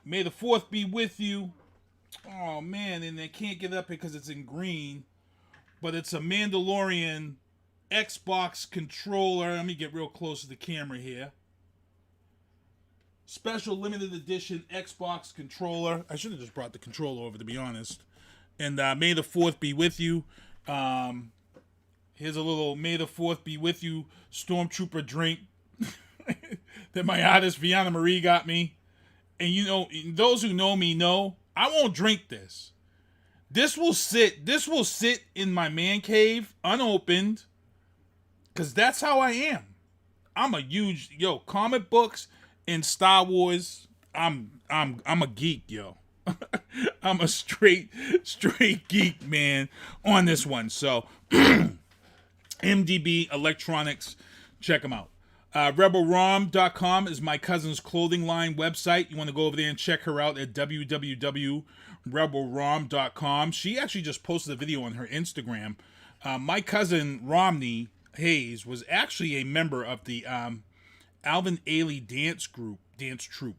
May the 4th be with you. Oh, man, and they can't get up because it's in green. But it's a Mandalorian Xbox controller. Let me get real close to the camera here. Special limited edition Xbox controller. I should have just brought the controller over, to be honest. And May the 4th be with you. Here's a little May the 4th be with you Stormtrooper drink that my artist Vianna Marie got me. And you know, those who know me know I won't drink this. This will sit in my man cave unopened, because that's how I am. I'm a huge comic books and Star Wars. I'm a geek, yo. I'm a straight geek, man, on this one. So MDB Electronics, check them out. RebelRom.com is my cousin's clothing line website. You want to go over there and check her out at www.rebelrom.com. She actually just posted a video on her Instagram. My cousin Romney Hayes was actually a member of the Alvin Ailey dance troupe.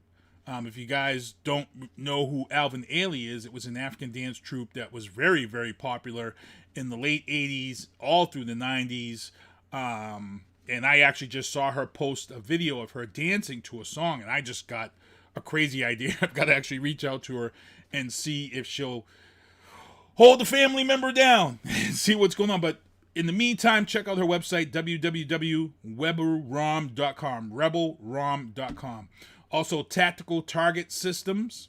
If you guys don't know who Alvin Ailey is, it was an African dance troupe that was very, very popular in the late 80s, all through the 90s. And I actually just saw her post a video of her dancing to a song, and I just got a crazy idea. I've got to actually reach out to her and see if she'll hold the family member down and see what's going on. But in the meantime, check out her website, www.rebelrom.com, rebelrom.com. Also, Tactical Target Systems.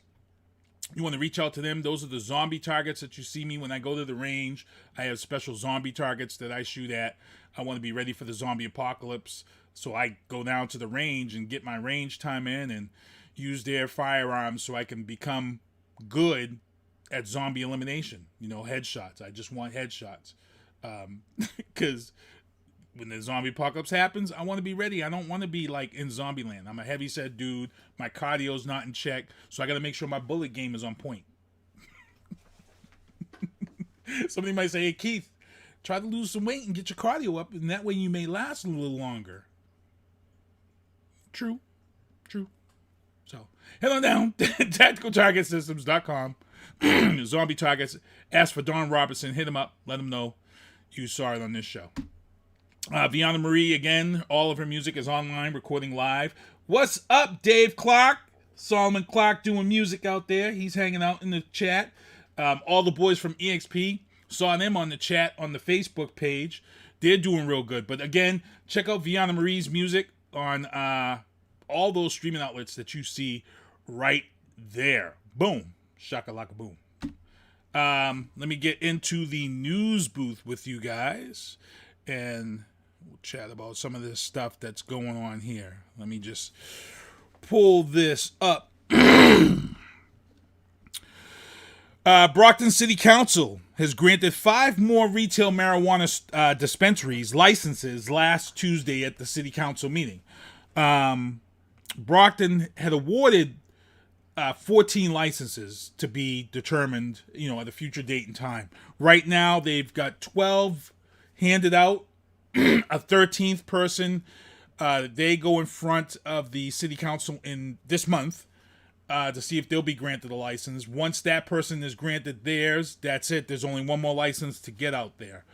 You want to reach out to them. Those are the zombie targets that you see me when I go to the range. I have special zombie targets that I shoot at. I want to be ready for the zombie apocalypse. So I go down to the range and get my range time in and use their firearms so I can become good at zombie elimination. You know, headshots. I just want headshots. Because when the zombie apocalypse happens, I want to be ready. I don't want to be like in Zombieland. I'm a heavy-set dude. My cardio's not in check, so I got to make sure my bullet game is on point. Somebody might say, hey, Keith, try to lose some weight and get your cardio up, and that way you may last a little longer. True. So, head on down, tacticaltargetsystems.com. Zombie targets. Ask for Don Robertson. Hit him up. Let him know you saw it on this show. Vianna Marie, again, all of her music is online, recording live. What's up, Dave Clark? Solomon Clark doing music out there. He's hanging out in the chat. All the boys from EXP, saw them on the chat on the Facebook page. They're doing real good. But again, check out Vianna Marie's music on all those streaming outlets that you see right there. Boom. Shakalaka boom. Let me get into the news booth with you guys, and we'll chat about some of this stuff that's going on here. Let me just pull this up. Brockton City Council has granted 5 more retail marijuana dispensaries licenses last Tuesday at the City Council meeting. Brockton had awarded 14 licenses to be determined, at a future date and time. Right now, they've got 12 handed out. A 13th person, they go in front of the city council in this month to see if they'll be granted a license. Once that person is granted theirs, that's it. There's only one more license to get out there.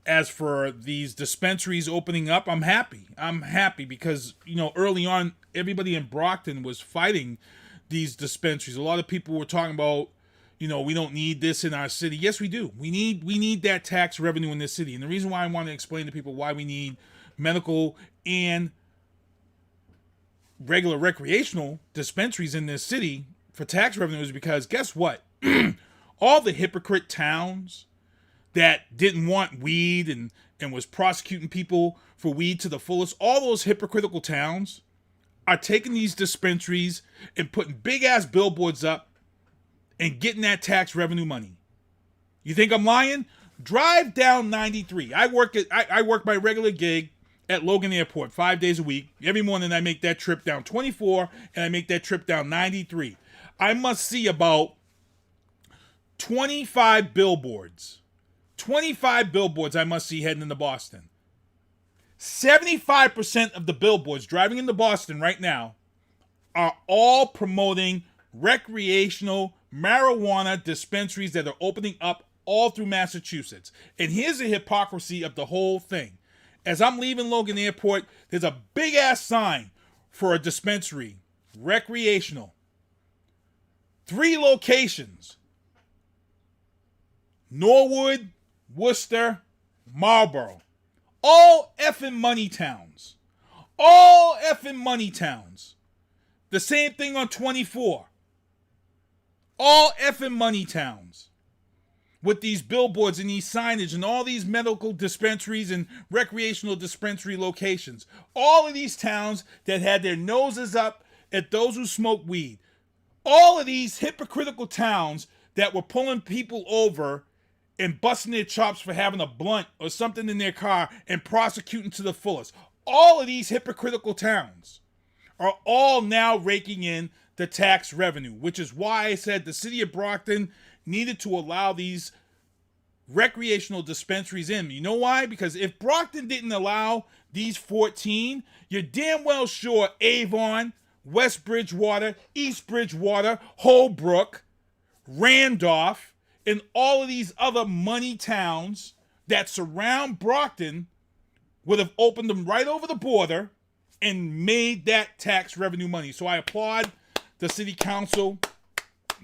As for these dispensaries opening up, I'm happy. I'm happy because, early on, everybody in Brockton was fighting these dispensaries. A lot of people were talking about, we don't need this in our city. Yes, we do. We need that tax revenue in this city. And the reason why I want to explain to people why we need medical and regular recreational dispensaries in this city for tax revenue is because guess what? All the hypocrite towns that didn't want weed and was prosecuting people for weed to the fullest, all those hypocritical towns are taking these dispensaries and putting big-ass billboards up and getting that tax revenue money. You think I'm lying? Drive down 93. I work my regular gig at Logan Airport 5 days a week. Every morning I make that trip down 24 and I make that trip down 93. I must see about 25 billboards. 25 billboards I must see heading into Boston. 75% of the billboards driving into Boston right now are all promoting recreational marijuana dispensaries that are opening up all through Massachusetts. And here's the hypocrisy of the whole thing. As I'm leaving Logan Airport, there's a big-ass sign for a dispensary, recreational. 3 locations. Norwood, Worcester, Marlborough. All effing money towns. All effing money towns. The same thing on 24. All effing money towns. With these billboards and these signage and all these medical dispensaries and recreational dispensary locations. All of these towns that had their noses up at those who smoke weed. All of these hypocritical towns that were pulling people over and busting their chops for having a blunt or something in their car and prosecuting to the fullest. All of these hypocritical towns are all now raking in the tax revenue, which is why I said the city of Brockton needed to allow these recreational dispensaries in. You know why? Because if Brockton didn't allow these 14, you're damn well sure Avon, West Bridgewater, East Bridgewater, Holbrook, Randolph, and all of these other money towns that surround Brockton would have opened them right over the border and made that tax revenue money. So I applaud the city council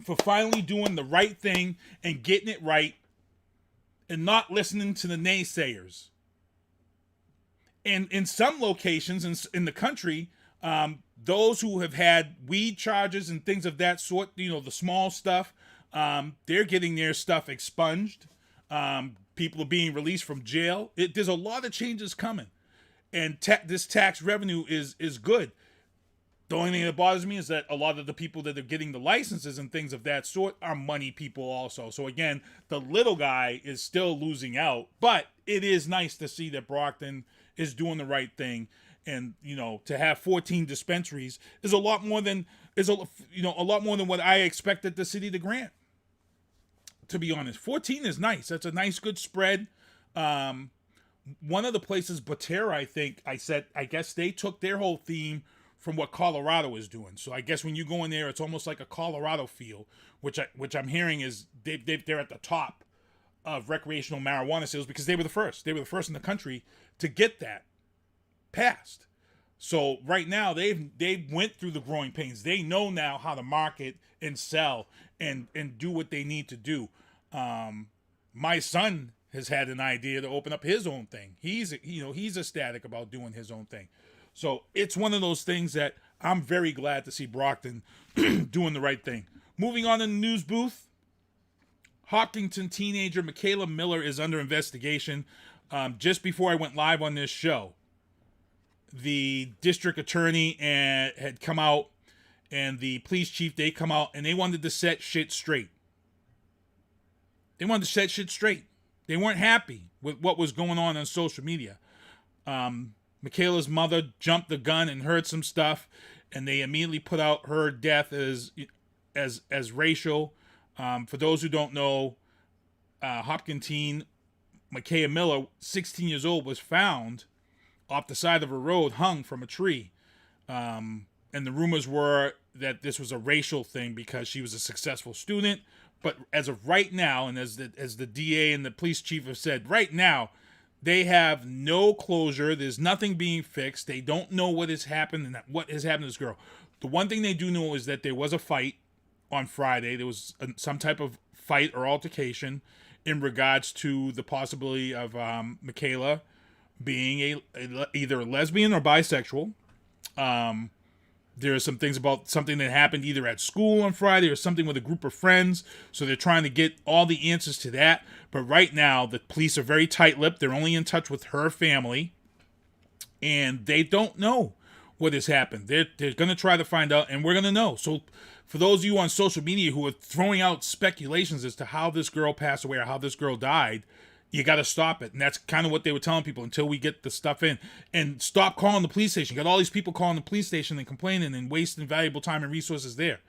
for finally doing the right thing and getting it right and not listening to the naysayers. And in some locations in the country, those who have had weed charges and things of that sort, you know, the small stuff, they're getting their stuff expunged. People are being released from jail. There's a lot of changes coming. And this tax revenue is good. The only thing that bothers me is that a lot of the people that are getting the licenses and things of that sort are money people also. So again, the little guy is still losing out. But it is nice to see that Brockton is doing the right thing. And, you know, to have 14 dispensaries is a lot more than what I expected the city to grant. To be honest, 14 is nice. That's a nice, good spread. One of the places, Botera, I guess they took their whole theme from what Colorado is doing. So I guess when you go in there, it's almost like a Colorado feel, which I'm hearing is they're at the top of recreational marijuana sales because they were the first. They were the first in the country to get that passed. So right now they went through the growing pains. They know now how to market and sell and do what they need to do. My son has had an idea to open up his own thing. He's ecstatic about doing his own thing. So it's one of those things that I'm very glad to see Brockton doing the right thing. Moving on in the news booth, Hopkinton teenager Mikayla Miller is under investigation. Just before I went live on this show, the district attorney had come out and the police chief, they come out and they wanted to set shit straight. They wanted to set shit straight. They weren't happy with what was going on social media. Mikayla's mother jumped the gun and heard some stuff, and they immediately put out her death as racial. For those who don't know, Hopkinton Mikayla Miller, 16 years old, was found off the side of a road, hung from a tree. And the rumors were that this was a racial thing because she was a successful student. But as of right now, and as the DA and the police chief have said, right now, they have no closure. There's nothing being fixed. They don't know what has happened and what has happened to this girl. The one thing they do know is that there was a fight on Friday. There was some type of fight or altercation in regards to the possibility of Mikayla being either a lesbian or bisexual. There are some things about something that happened either at school on Friday or something with a group of friends. So they're trying to get all the answers to that. But right now, the police are very tight-lipped. They're only in touch with her family. And they don't know what has happened. They're going to try to find out, and we're going to know. So for those of you on social media who are throwing out speculations as to how this girl passed away or how this girl died, you got to stop it. And that's kind of what they were telling people until we get the stuff in. And stop calling the police station. You got all these people calling the police station and complaining and wasting valuable time and resources there.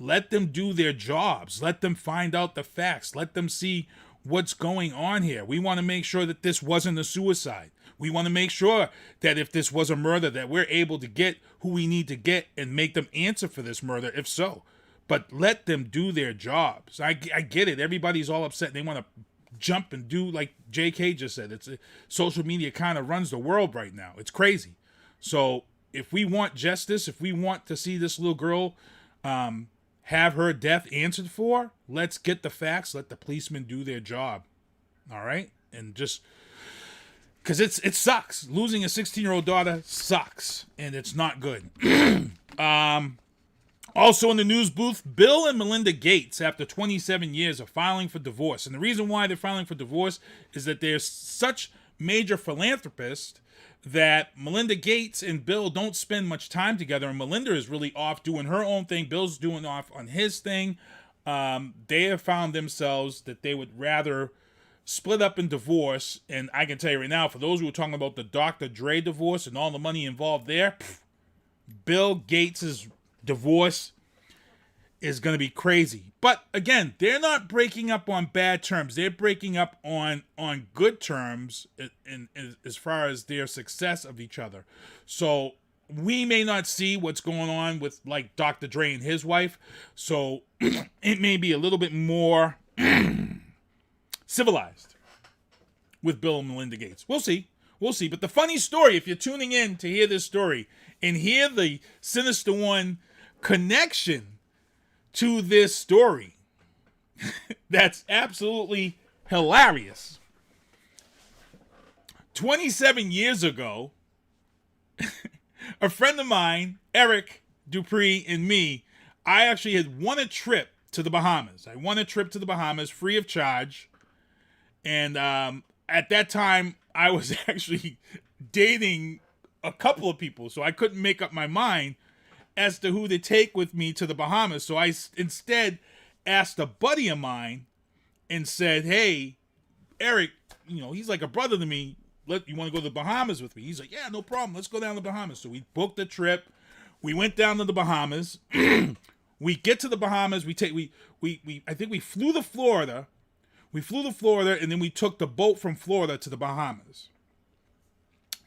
Let them do their jobs. Let them find out the facts. Let them see what's going on here. We want to make sure that this wasn't a suicide. We want to make sure that if this was a murder, that we're able to get who we need to get and make them answer for this murder, if so. But let them do their jobs. I get it. Everybody's all upset. They want to jump and do like JK just said. Social media kind of runs the world right now. It's crazy. So if we want justice, if we want to see this little girl have her death answered for, let's get the facts. Let the policemen do their job. All right? And just because it sucks. Losing a 16-year-old daughter sucks, and it's not good. Also in the news booth, Bill and Melinda Gates, after 27 years, are filing for divorce. And the reason why they're filing for divorce is that they're such major philanthropists that Melinda Gates and Bill don't spend much time together. And Melinda is really off doing her own thing. Bill's doing off on his thing. They have found themselves that they would rather split up and divorce. And I can tell you right now, for those who are talking about the Dr. Dre divorce and all the money involved there, Bill Gates's divorce is going to be crazy. But again, they're not breaking up on bad terms. They're breaking up on good terms in as far as their success of each other. So we may not see what's going on with like Dr. Dre and his wife. So it may be a little bit more civilized with Bill and Melinda Gates. We'll see. We'll see. But the funny story, if you're tuning in to hear this story and hear the Sinister One connection to this story that's absolutely hilarious. 27 years ago, a friend of mine, Eric Dupree, and me, I actually had won a trip to the Bahamas. I won a trip to the Bahamas free of charge. And at that time, I was actually dating a couple of people, so I couldn't make up my mind as to who to take with me to the Bahamas. So I instead asked a buddy of mine and said, hey, Eric, you know, he's like a brother to me. You want to go to the Bahamas with me? He's like, yeah, no problem. Let's go down to the Bahamas. So we booked the trip. We went down to the Bahamas. We get to the Bahamas. I think we flew to Florida. We flew to Florida, and then we took the boat from Florida to the Bahamas.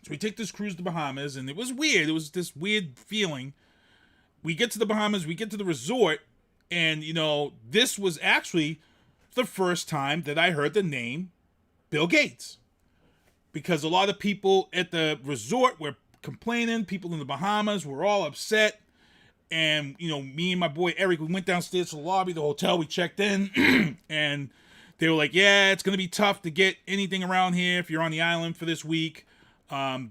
So we take this cruise to the Bahamas, and it was weird. It was this weird feeling. We get to the Bahamas. We get to the resort, and, you know, this was actually the first time that I heard the name Bill Gates. Because a lot of people at the resort were complaining. People in the Bahamas were all upset. And, you know, me and my boy Eric, we went downstairs to the lobby of the hotel. We checked in. And they were like, yeah, it's going to be tough to get anything around here if you're on the island for this week.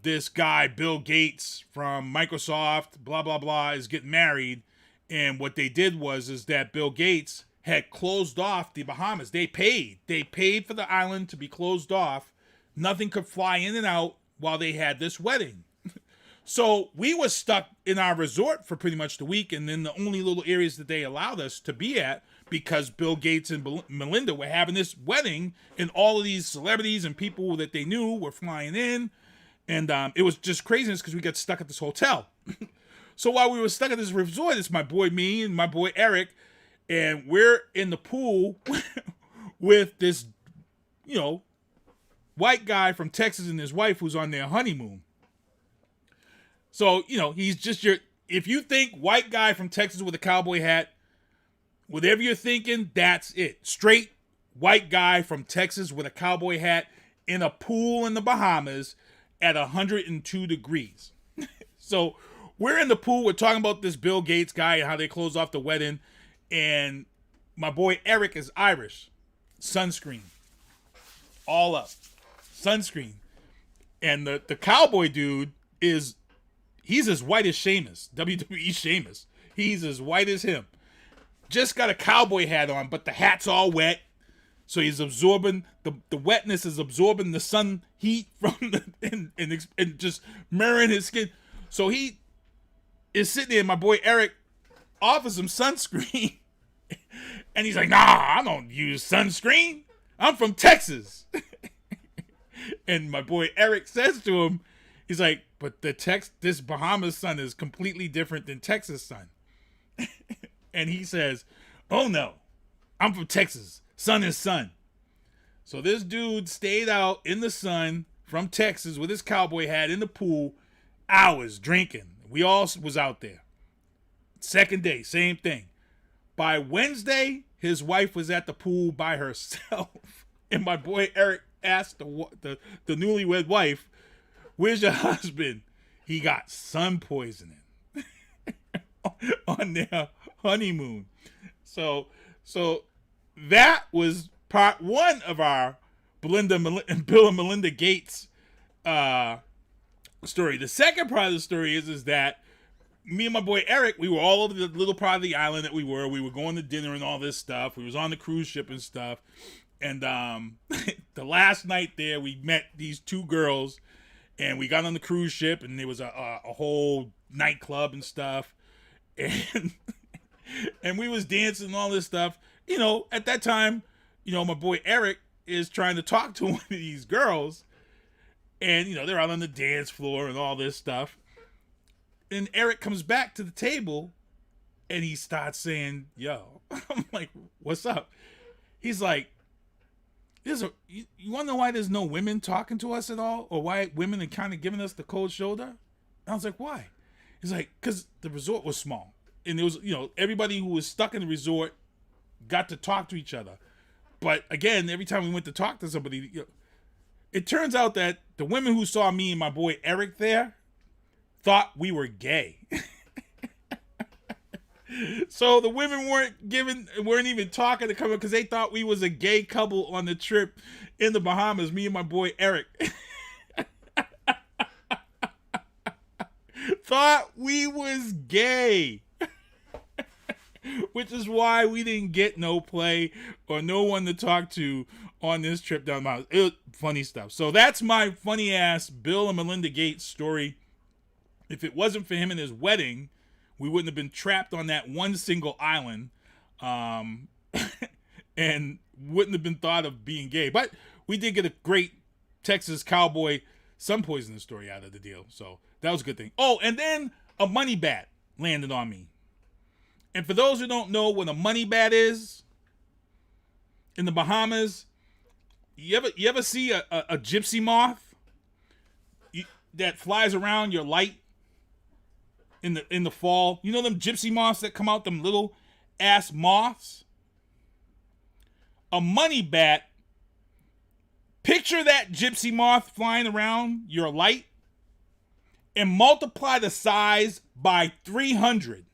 This guy, Bill Gates from Microsoft, blah, blah, blah, is getting married. And what they did is that Bill Gates had closed off the Bahamas. They paid for the island to be closed off. Nothing could fly in and out while they had this wedding. So we were stuck in our resort for pretty much the week, and then the only little areas that they allowed us to be at, because Bill Gates and Melinda were having this wedding, and all of these celebrities and people that they knew were flying in, and it was just craziness because we got stuck at this hotel. So while we were stuck at this resort, it's my boy, me, and my boy Eric, and we're in the pool with this, you know, white guy from Texas and his wife who's on their honeymoon. So, you know, he's just if you think white guy from Texas with a cowboy hat, whatever you're thinking, that's it. Straight white guy from Texas with a cowboy hat in a pool in the Bahamas at 102 degrees. So we're in the pool. We're talking about this Bill Gates guy and how they closed off the wedding. And my boy Eric is Irish. Sunscreen. All up. Sunscreen. And the cowboy dude he's as white as Sheamus, WWE Sheamus. He's as white as him. Just got a cowboy hat on, but the hat's all wet. So he's absorbing, the wetness is absorbing the sun heat from and just mirroring his skin. So he is sitting there, and my boy Eric offers him sunscreen. And he's like, nah, I don't use sunscreen. I'm from Texas. And my boy Eric says to him, he's like, but this Bahamas sun is completely different than Texas sun. And he says, oh no, I'm from Texas. Sun is sun. So this dude stayed out in the sun from Texas with his cowboy hat in the pool, hours drinking. We all was out there. Second day, same thing. By Wednesday, his wife was at the pool by herself. And my boy Eric asked the newlywed wife, where's your husband? He got sun poisoning on their honeymoon. So that was part one of our Bill and Melinda Gates story. The second part of the story is that me and my boy Eric, we were all over the little part of the island that we were. We were going to dinner and all this stuff. We was on the cruise ship and stuff. And the last night there, we met these two girls, and we got on the cruise ship, and there was a whole nightclub and stuff. And we was dancing and all this stuff. You know, at that time, you know, my boy Eric is trying to talk to one of these girls, and, you know, they're out on the dance floor and all this stuff. And Eric comes back to the table, and he starts saying, yo. I'm like, what's up? He's like, you want to know why there's no women talking to us at all? Or why women are kind of giving us the cold shoulder? And I was like, why? He's like, because the resort was small. And it was, you know, everybody who was stuck in the resort got to talk to each other. But again, every time we went to talk to somebody, you know, it turns out that the women who saw me and my boy Eric there thought we were gay. So the women weren't even talking to come up because they thought we was a gay couple on the trip in the Bahamas, me and my boy Eric. Thought we was gay. Which is why we didn't get no play or no one to talk to on this trip down the mountain. It was funny stuff. So that's my funny ass Bill and Melinda Gates story. If it wasn't for him and his wedding, we wouldn't have been trapped on that one single island, and wouldn't have been thought of being gay. But we did get a great Texas cowboy sun poisoning story out of the deal. So that was a good thing. Oh, and then a money bat landed on me. And for those who don't know what a money bat is, in the Bahamas, you ever see a gypsy moth that flies around your light in the fall? You know them gypsy moths that come out, them little ass moths? A money bat, picture that gypsy moth flying around your light and multiply the size by 300.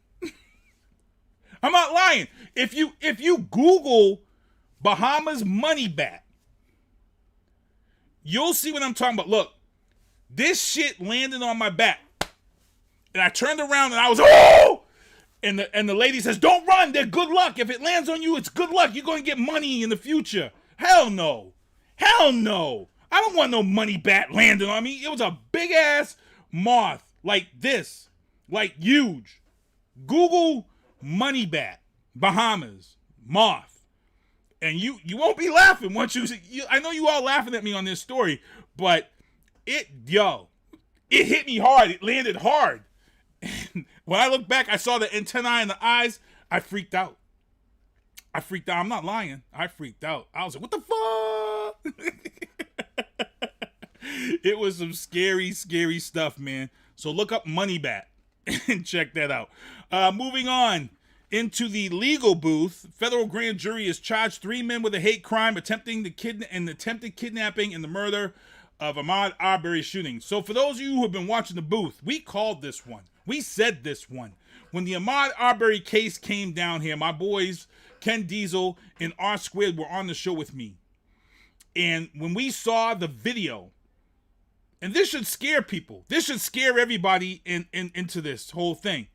I'm not lying. If you Google Bahamas money bat, you'll see what I'm talking about. Look, this shit landed on my back. And I turned around and I was, oh! And the lady says, don't run, they're good luck. If it lands on you, it's good luck. You're going to get money in the future. Hell no. Hell no. I don't want no money bat landing on me. It was a big ass moth like this. Like huge. Google money bat, Bahamas, moth. And you won't be laughing once you I know you all laughing at me on this story, but it hit me hard. It landed hard. When I look back, I saw the antennae in the eyes. I freaked out. I'm not lying. I freaked out. I was like, what the fuck? It was some scary, scary stuff, man. So look up money bat and check that out. Moving on into the legal booth, federal grand jury has charged 3 men with a hate crime, attempted kidnapping and the murder of Ahmaud Arbery shooting. So for those of you who have been watching the booth, we called this one. We said this one. When the Ahmaud Arbery case came down here, my boys, Ken Diesel and R Squared, were on the show with me. And when we saw the video, and this should scare people. This should scare everybody into this whole thing.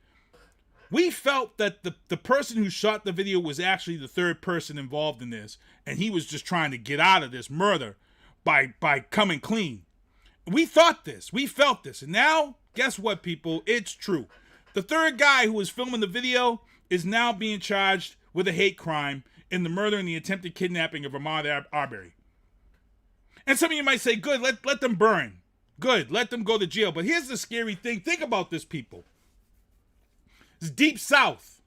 We felt that the person who shot the video was actually the third person involved in this, and he was just trying to get out of this murder by coming clean. We thought this. We felt this. And now, guess what, people? It's true. The third guy who was filming the video is now being charged with a hate crime in the murder and the attempted kidnapping of Ahmaud Arbery. And some of you might say, good, let them burn. Good, let them go to jail. But here's the scary thing. Think about this, people. It's deep south.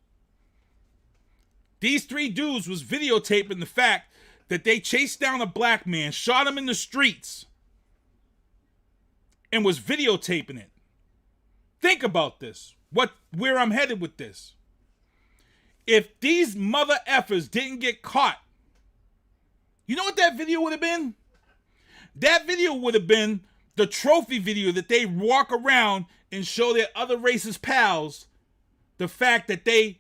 These 3 dudes was videotaping the fact that they chased down a black man, shot him in the streets, and was videotaping it. Think about this. Where I'm headed with this. If these mother effers didn't get caught, you know what that video would have been? That video would have been the trophy video that they walk around and show their other racist pals the fact that they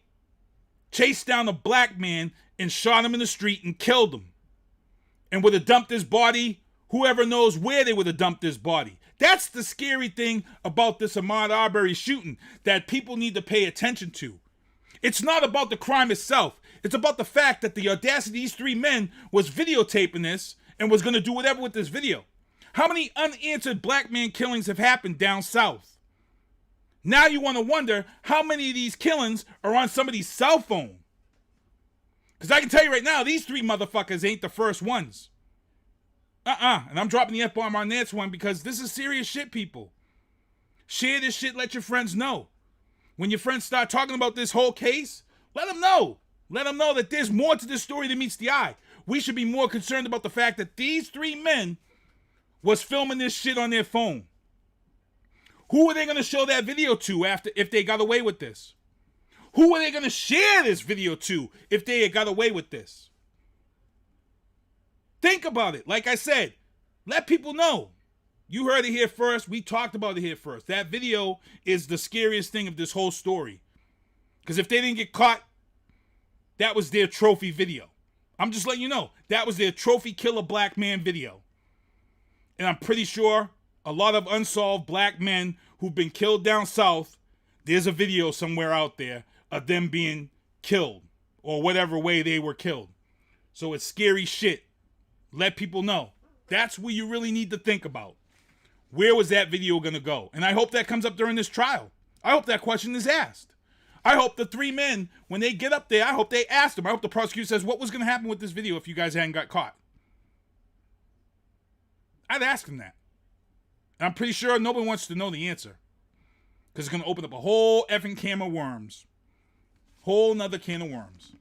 chased down a black man and shot him in the street and killed him. And would have dumped his body, whoever knows where they would have dumped his body. That's the scary thing about this Ahmaud Arbery shooting that people need to pay attention to. It's not about the crime itself. It's about the fact that the audacity of these 3 men was videotaping this and was going to do whatever with this video. How many unanswered black man killings have happened down south? Now you want to wonder how many of these killings are on somebody's cell phone. Because I can tell you right now, these 3 motherfuckers ain't the first ones. And I'm dropping the F-bomb on this one because this is serious shit, people. Share this shit, let your friends know. When your friends start talking about this whole case, let them know. Let them know that there's more to this story than meets the eye. We should be more concerned about the fact that these 3 men was filming this shit on their phone. Who are they going to show that video to if they got away with this? Who are they going to share this video to if they got away with this? Think about it. Like I said, let people know. You heard it here first. We talked about it here first. That video is the scariest thing of this whole story. Because if they didn't get caught, that was their trophy video. I'm just letting you know. That was their trophy killer black man video. And I'm pretty sure a lot of unsolved black men who've been killed down south, there's a video somewhere out there of them being killed or whatever way they were killed. So it's scary shit. Let people know. That's what you really need to think about. Where was that video going to go? And I hope that comes up during this trial. I hope that question is asked. I hope the three men, when they get up there, I hope they ask them. I hope the prosecutor says, what was going to happen with this video if you guys hadn't got caught? I'd ask them that. And I'm pretty sure nobody wants to know the answer. Because it's going to open up a whole effing can of worms. Whole nother can of worms.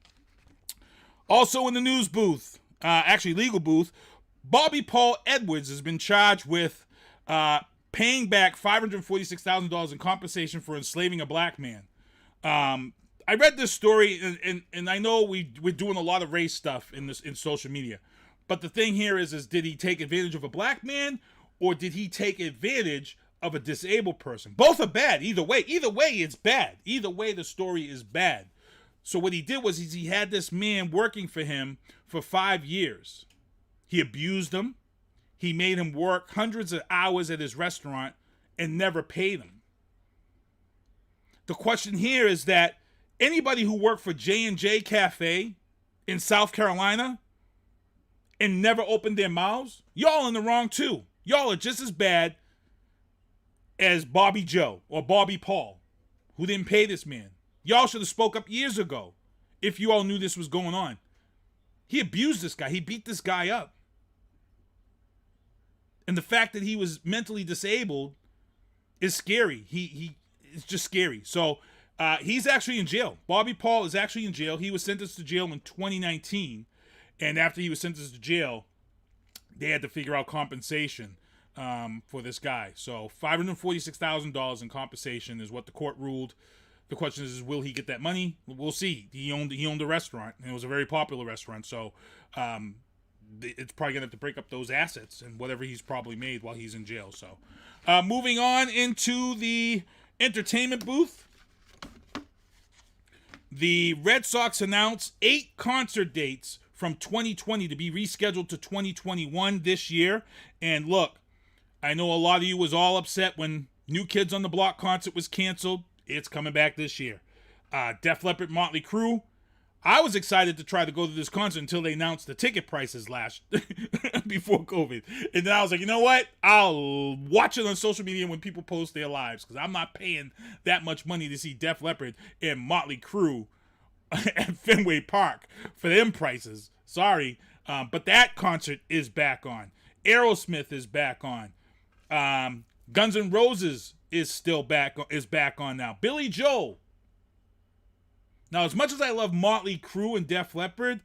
Also in the news booth, actually legal booth, Bobby Paul Edwards has been charged with paying back $546,000 in compensation for enslaving a black man. I read this story, and I know we're doing a lot of race stuff in social media. But the thing here is did he take advantage of a black man, or did he take advantage of a disabled person? Both are bad. Either way, it's bad. Either way, the story is bad. So what he did was he had this man working for him for 5 years. He abused him. He made him work hundreds of hours at his restaurant and never paid him. The question here is that anybody who worked for J&J Cafe in South Carolina and never opened their mouths, y'all in the wrong too. Y'all are just as bad as Bobby Joe or Bobby Paul, who didn't pay this man. Y'all should have spoke up years ago if you all knew this was going on. He abused this guy. He beat this guy up. And the fact that he was mentally disabled is scary. It's just scary. So he's actually in jail. Bobby Paul is actually in jail. He was sentenced to jail in 2019. And after he was sentenced to jail, they had to figure out compensation for this guy. So $546,000 in compensation is what the court ruled. The question is will he get that money? We'll see. He owned a restaurant, and it was a very popular restaurant. So it's probably going to have to break up those assets and whatever he's probably made while he's in jail. So moving on into the entertainment booth. The Red Sox announced 8 concert dates from 2020 to be rescheduled to 2021 this year. And look, I know a lot of you was all upset when New Kids on the Block concert was canceled. It's coming back this year. Def Leppard, MotleyCrue. I was excited to try to go to this concert until they announced the ticket prices before COVID. And then I was like, you know what? I'll watch it on social media when people post their lives, because I'm not paying that much money to see Def Leppard and MotleyCrue at Fenway Park for them prices. Sorry. But that concert is back on. Aerosmith is back on. Guns N' Roses is back on now. Billy Joel. Now, as much as I love MotleyCrue and Def Leppard,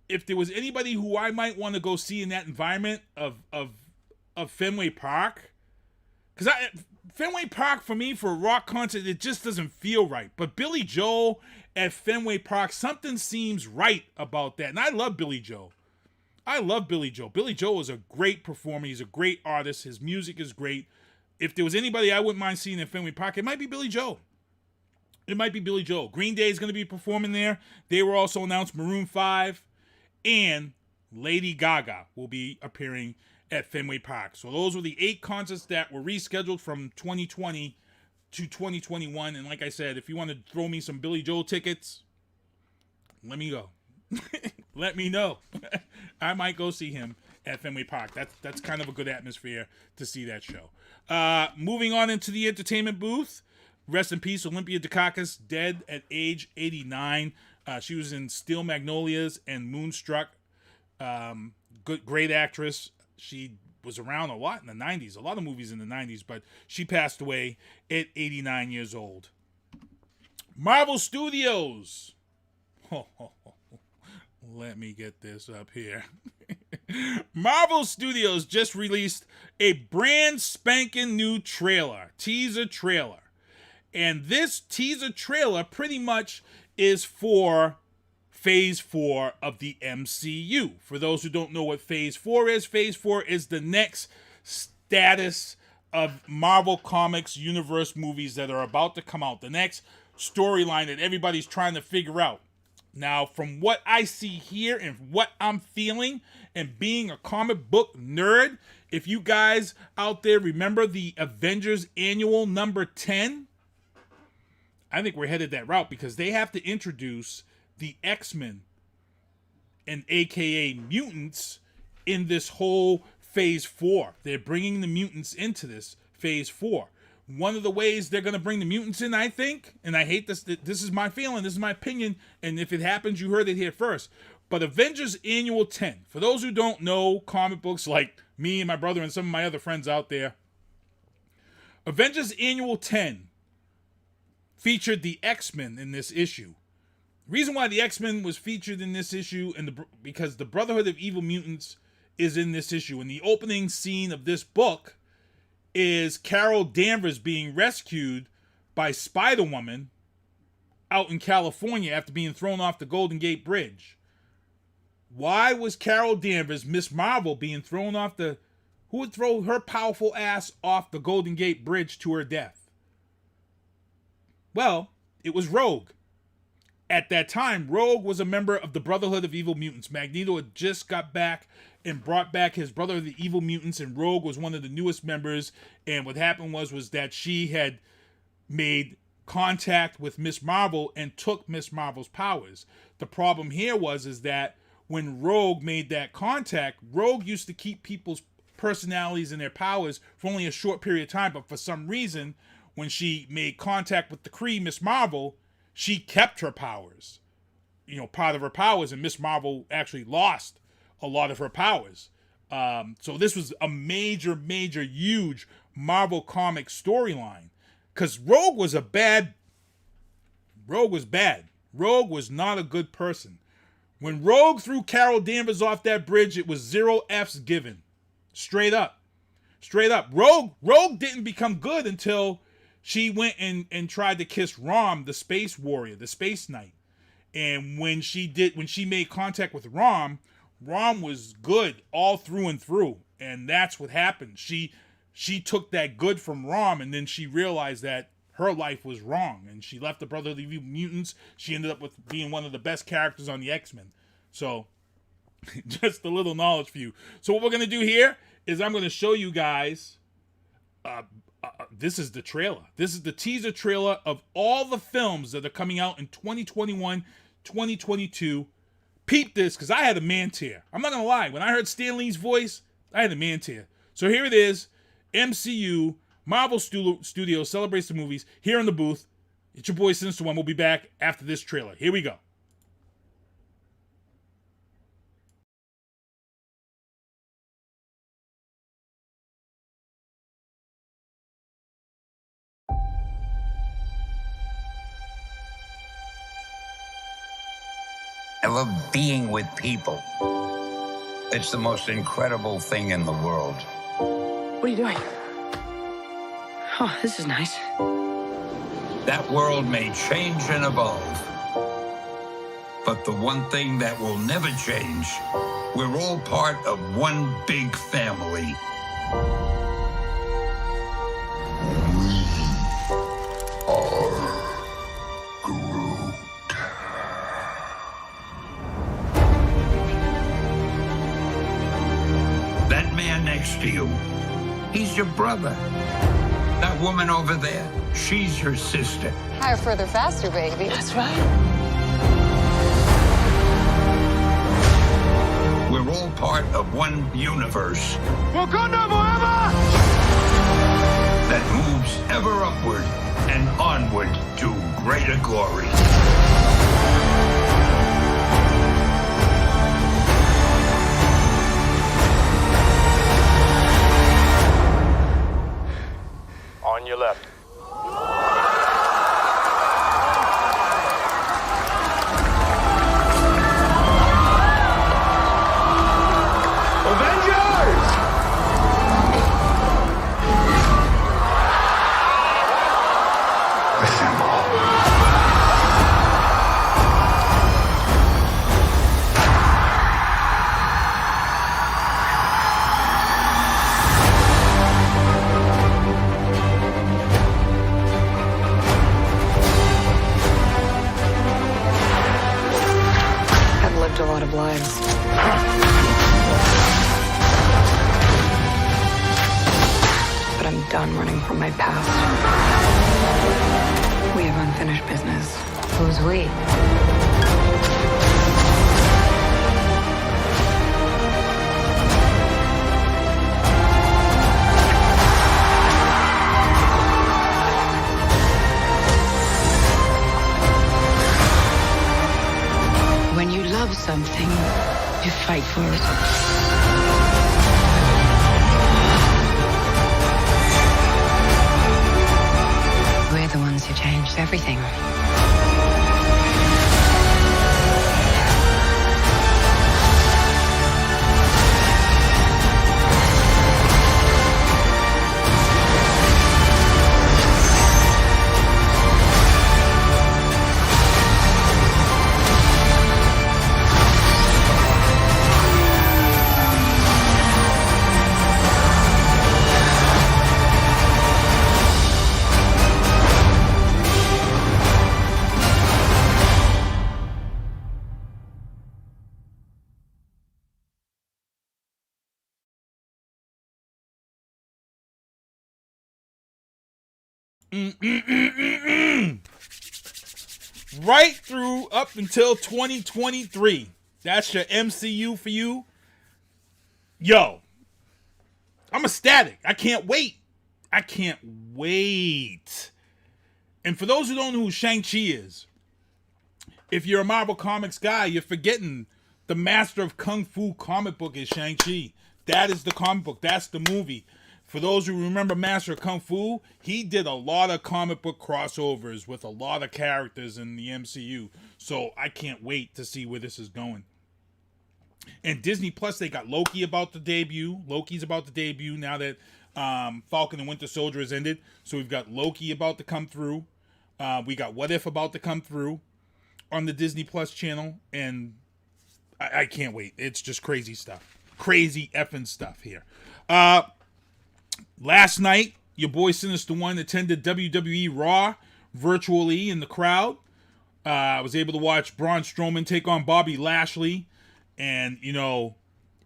if there was anybody who I might want to go see in that environment of Fenway Park, because Fenway Park for me for a rock concert, it just doesn't feel right. But Billy Joel at Fenway Park, something seems right about that. And I love Billy Joel. Billy Joel is a great performer. He's a great artist. His music is great. If there was anybody I wouldn't mind seeing at Fenway Park, it might be Billy Joel. Green Day is going to be performing there. They were also announced Maroon 5. And Lady Gaga will be appearing at Fenway Park. So those were the 8 concerts that were rescheduled from 2020 to 2021. And like I said, if you want to throw me some Billy Joel tickets, let me go. Let me know. I might go see him at Fenway Park. That's kind of a good atmosphere to see that show. Moving on into the entertainment booth. Rest in peace, Olympia Dukakis, dead at age 89. She was in Steel Magnolias and Moonstruck. Great actress. She was around a lot in the 90s, a lot of movies in the 90s, but she passed away at 89 years old. Marvel Studios. Let me get this up here. Marvel Studios just released a brand spanking new teaser trailer. And this teaser trailer pretty much is for Phase 4 of the MCU. For those who don't know what Phase 4 is the next status of Marvel Comics universe movies that are about to come out. The next storyline that everybody's trying to figure out. Now, from what I see here and what I'm feeling, and being a comic book nerd, if you guys out there remember the Avengers Annual number 10, I think we're headed that route, because they have to introduce the X-Men and AKA mutants in this whole phase 4. They're bringing the mutants into this phase 4. One of the ways they're going to bring the mutants in, I think, and I hate this, this is my feeling, this is my opinion, and if it happens, you heard it here first, but Avengers Annual 10, for those who don't know comic books like me and my brother and some of my other friends out there, Avengers Annual 10 featured the X-Men in this issue. The reason why the X-Men was featured in this issue, because the Brotherhood of Evil Mutants is in this issue. And the opening scene of this book is Carol Danvers being rescued by Spider-Woman out in California after being thrown off the Golden Gate Bridge. Why was Carol Danvers, Miss Marvel, being thrown off the... Who would throw her powerful ass off the Golden Gate Bridge to her death? Well, it was Rogue. At that time, Rogue was a member of the Brotherhood of Evil Mutants. Magneto had just got back and brought back his Brotherhood of the Evil Mutants, and Rogue was one of the newest members. And what happened was that she had made contact with Miss Marvel and took Miss Marvel's powers. The problem here is that when Rogue made that contact, Rogue used to keep people's personalities and their powers for only a short period of time, but for some reason, when she made contact with the Kree, Miss Marvel, she kept her powers, part of her powers, and Miss Marvel actually lost a lot of her powers. So this was a major, huge Marvel comic storyline, because Rogue was bad. Rogue was not a good person. When Rogue threw Carol Danvers off that bridge, it was 0 F's given. Straight up. Rogue didn't become good until she went and tried to kiss Rom, the space warrior, the space knight. And when she made contact with Rom was good all through and through. And that's what happened. She took that good from Rom, and then she realized that her life was wrong, and she left the Brotherhood of Evil Mutants. She ended up with being one of the best characters on the X-Men. So, just a little knowledge for you. So what we're going to do here is I'm going to show you guys, this is the trailer. This is the teaser trailer of all the films that are coming out in 2021, 2022. Peep this, because I had a man tear. I'm not going to lie. When I heard Stan Lee's voice, I had a man tear. So here it is. MCU, Marvel Studios celebrates the movies here in the booth. It's your boy Sinister One. We'll be back after this trailer. Here we go. I love being with people. It's the most incredible thing in the world. What are you doing? Oh, this is nice. That world may change and evolve, but the one thing that will never change, we're all part of one big family. Next to you, he's your brother. That woman over there, she's your sister. Higher, further, faster, baby. That's right. We're all part of one universe. Wakanda forever! That moves ever upward and onward to greater glory. On your left. Avengers! Assemble. lives. But I'm done running from my past. We have unfinished business. Who's we? When you love something, you fight for it. We're the ones who changed everything. Right through up until 2023. That's your MCU for you. Yo, I'm ecstatic. I can't wait. I can't wait. And for those who don't know who Shang-Chi is, if you're a Marvel Comics guy, you're forgetting the master of Kung Fu comic book is Shang-Chi. That is the comic book. That's the movie. For those who remember Master of Kung Fu, he did a lot of comic book crossovers with a lot of characters in the MCU. So I can't wait to see where this is going. And Disney Plus, they got Loki about to debut. Loki's about to debut now that Falcon and Winter Soldier has ended. So we've got Loki about to come through. We got What If about to come through on the Disney Plus channel. And I can't wait. It's just crazy stuff. Crazy effing stuff here. Last night, your boy Sinister One attended WWE Raw virtually in the crowd. I was able to watch Braun Strowman take on Bobby Lashley. And, you know,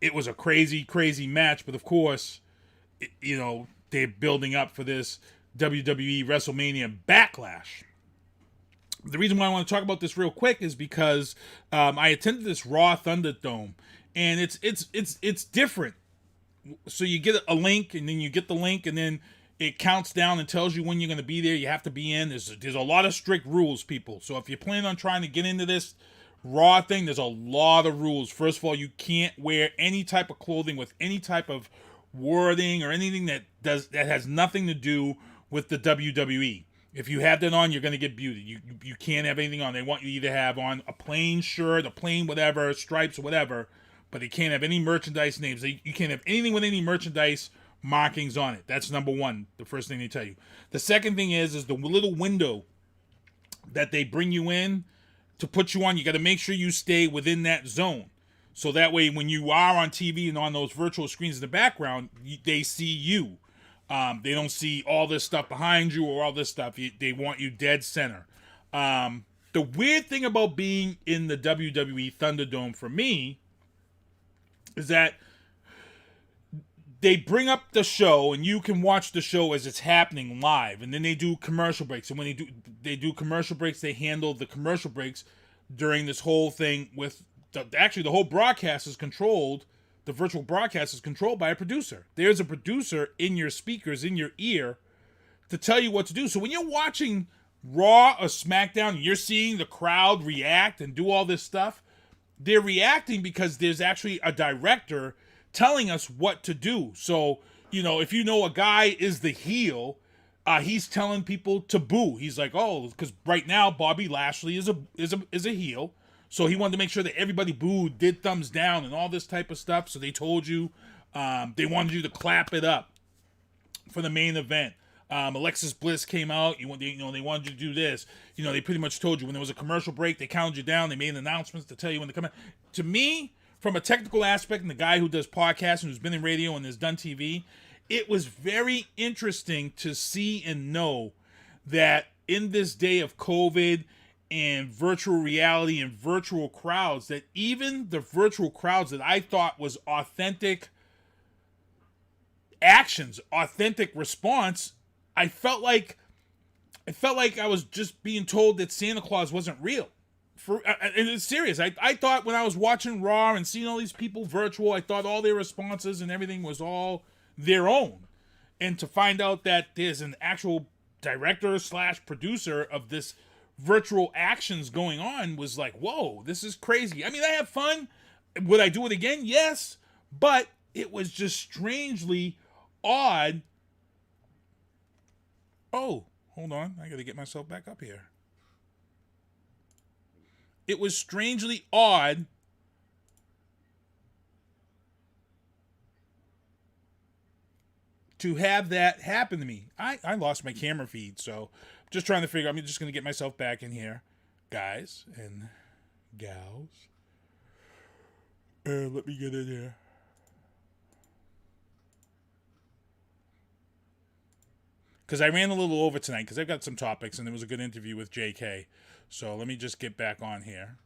it was a crazy, crazy match. But, of course, they're building up for this WWE WrestleMania Backlash. The reason why I want to talk about this real quick is because I attended this Raw Thunderdome. And it's different. So you get a link, and then you get the link, and then it counts down and tells you when you're going to be there. You have to be in. There's a lot of strict rules, people. So if you plan on trying to get into this Raw thing, there's a lot of rules. First of all, you can't wear any type of clothing with any type of wording or anything that has nothing to do with the WWE. If you have that on, you're going to get booted. You can't have anything on. They want you to either have on a plain shirt, a plain whatever, stripes or whatever, but they can't have any merchandise names. You can't have anything with any merchandise markings on it. That's number one, the first thing they tell you. The second thing is the little window that they bring you in to put you on. You got to make sure you stay within that zone. So that way, when you are on TV and on those virtual screens in the background, they see you. They don't see all this stuff behind you or all this stuff. They want you dead center. The weird thing about being in the WWE Thunderdome for me is that they bring up the show and you can watch the show as it's happening live, and then they do commercial breaks. And when they do commercial breaks, they handle the commercial breaks during this whole thing with the whole broadcast is controlled. The virtual broadcast is controlled by a producer. There's a producer in your speakers, in your ear, to tell you what to do. So when you're watching Raw or SmackDown and you're seeing the crowd react and do all this stuff, they're reacting because there's actually a director telling us what to do. So, if you know a guy is the heel, he's telling people to boo. He's like, oh, because right now Bobby Lashley is a heel. So he wanted to make sure that everybody booed, did thumbs down, and all this type of stuff. So they told you, they wanted you to clap it up for the main event. Alexis Bliss came out. They wanted you to do this. They pretty much told you when there was a commercial break, they counted you down. They made announcements to tell you when to come in. To me, from a technical aspect, and the guy who does podcasts and who's been in radio and has done TV, it was very interesting to see and know that in this day of COVID and virtual reality and virtual crowds, that even the virtual crowds that I thought was authentic actions, authentic response, I felt like I was just being told that Santa Claus wasn't real. And it's serious. I thought when I was watching Raw and seeing all these people virtual, I thought all their responses and everything was all their own. And to find out that there's an actual director / producer of this virtual actions going on was like, whoa, this is crazy. I mean, I have fun. Would I do it again? Yes. But it was just strangely odd. Oh, hold on. I got to get myself back up here. It was strangely odd to have that happen to me. I lost my camera feed, so I'm just trying to figure. I'm just going to get myself back in here, guys and gals. Let me get in here. Because I ran a little over tonight because I've got some topics and there was a good interview with JK. So let me just get back on here.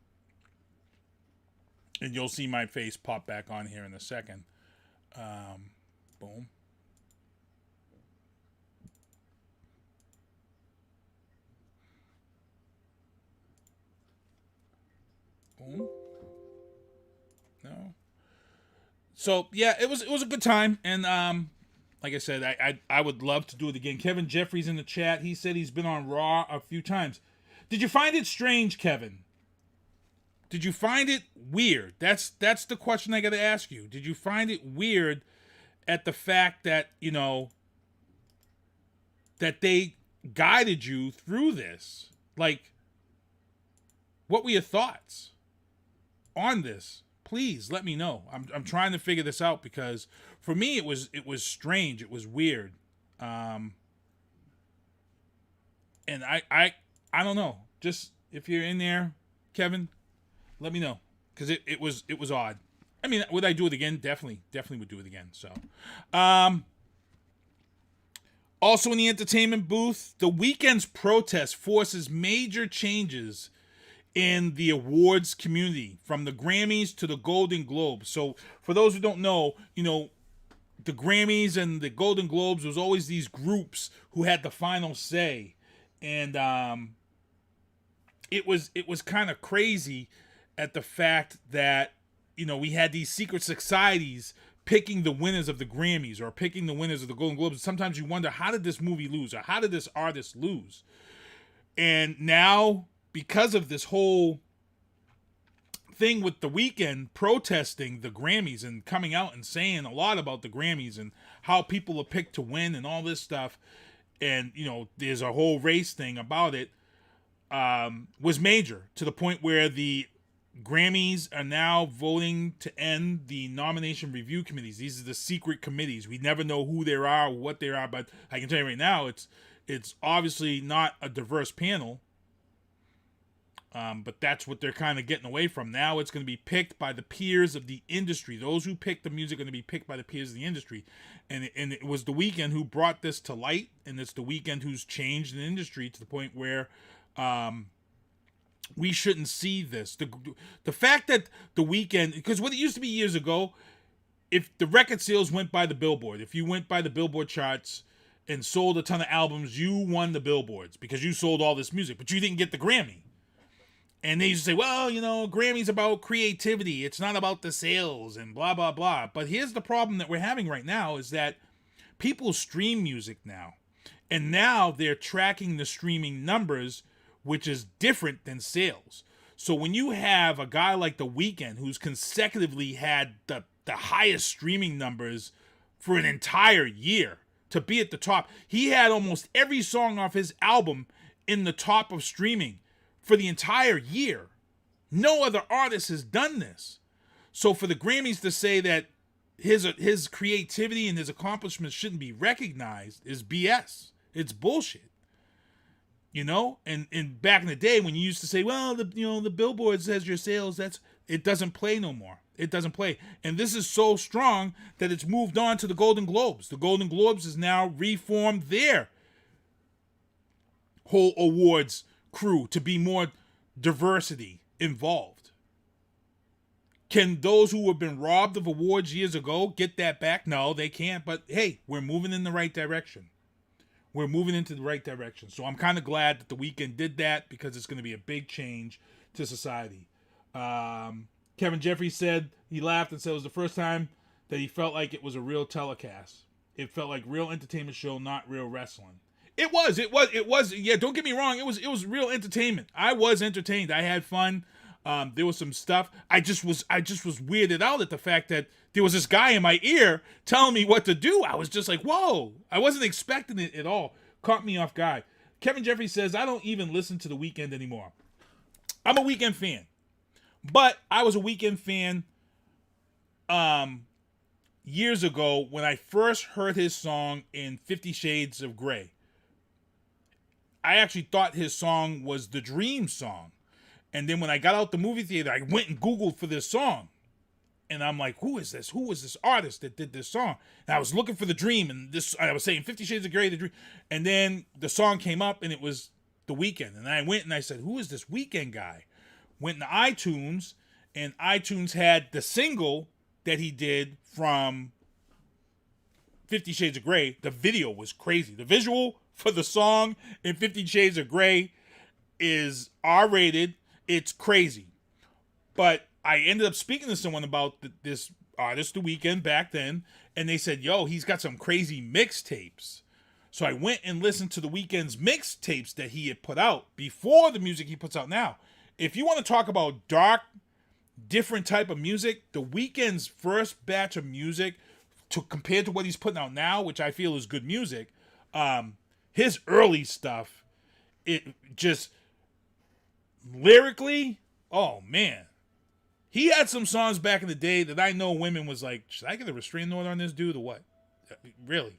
And you'll see my face pop back on here in a second. Boom. Boom. No. So yeah, it was a good time, and like I said, I would love to do it again. Kevin Jeffries in the chat, he said he's been on Raw a few times. Did you find it strange, Kevin? Did you find it weird? That's the question I got to ask you. Did you find it weird at the fact that, you know, that they guided you through this? Like, what were your thoughts on this? Please let me know. I'm trying to figure this out because for me it was strange. It was weird. And I don't know. Just if you're in there, Kevin, let me know because it was odd. I mean, would I do it again? Definitely would do it again. So, also in the entertainment booth, the weekend's protest forces major changes in the awards community, from the Grammys to the Golden Globes. So for those who don't know, you know, the Grammys and the Golden Globes was always these groups who had the final say. And it was kind of crazy at the fact that, you know, we had these secret societies picking the winners of the Grammys or picking the winners of the Golden Globes. Sometimes you wonder, how did this movie lose, or how did this artist lose? And now, because of this whole thing with The Weeknd protesting the Grammys and coming out and saying a lot about the Grammys and how people are picked to win and all this stuff, and, you know, there's a whole race thing about it, was major, to the point where the Grammys are now voting to end the nomination review committees. These are the secret committees. We never know who they are or what they are, but I can tell you right now, it's obviously not a diverse panel. But that's what they're kind of getting away from. Now it's going to be picked by the peers of the industry. Those who pick the music are going to be picked by the peers of the industry. And it was The Weeknd who brought this to light, and it's The Weeknd who's changed the industry to the point where we shouldn't see this. The fact that The Weeknd, because what it used to be years ago, if the record sales went by the Billboard, if you went by the Billboard charts and sold a ton of albums, you won the Billboards because you sold all this music, but you didn't get the Grammy. And they used to say, well, you know, Grammy's about creativity. It's not about the sales and blah, blah, blah. But here's the problem that we're having right now is that people stream music now. And now they're tracking the streaming numbers, which is different than sales. So when you have a guy like The Weeknd, who's consecutively had the highest streaming numbers for an entire year, to be at the top, he had almost every song off his album in the top of streaming for the entire year. No other artist has done this. So for the Grammys to say that his creativity and his accomplishments shouldn't be recognized is BS. It's bullshit. You know? And back in the day when you used to say, well, the Billboard says your sales, it doesn't play no more. It doesn't play. And this is so strong that it's moved on to the Golden Globes. The Golden Globes has now reformed their whole awards crew to be more diversity involved. Can those who have been robbed of awards years ago get that back? No, they can't. But hey, we're moving in the right direction. We're moving into the right direction. So I'm kind of glad that The Weeknd did that, because it's going to be a big change to society. Kevin Jeffries said, he laughed and said it was the first time that he felt like it was a real telecast. It felt like real entertainment show, not real wrestling. It was. Yeah, don't get me wrong. It was real entertainment. I was entertained. I had fun. There was some stuff. I just was weirded out at the fact that there was this guy in my ear telling me what to do. I was just like, whoa. I wasn't expecting it at all. Caught me off guard. Kevin Jeffries says, I don't even listen to The Weeknd anymore. I'm a Weeknd fan. But I was a Weeknd fan years ago when I first heard his song in 50 Shades of Grey. I actually thought his song was the Dream song. And then when I got out the movie theater, I went and Googled for this song. And I'm like, who is this? Who was this artist that did this song? And I was looking for The Dream, and I was saying 50 Shades of Grey, The Dream. And then the song came up, and it was The Weeknd. And I went and I said, who is this Weeknd guy? Went into iTunes, and iTunes had the single that he did from 50 Shades of Grey. The video was crazy. The visual for the song in 50 Shades of Grey is R-rated. It's crazy. But I ended up speaking to someone about this artist, The Weeknd, back then, and they said, yo, he's got some crazy mixtapes. So I went and listened to The Weeknd's mixtapes that he had put out before the music he puts out now. If you want to talk about dark, different type of music, The Weeknd's first batch of music, compared to what he's putting out now, which I feel is good music, his early stuff, it just lyrically, oh man. He had some songs back in the day that I know women was like, should I get a restraining order on this dude or what? Really?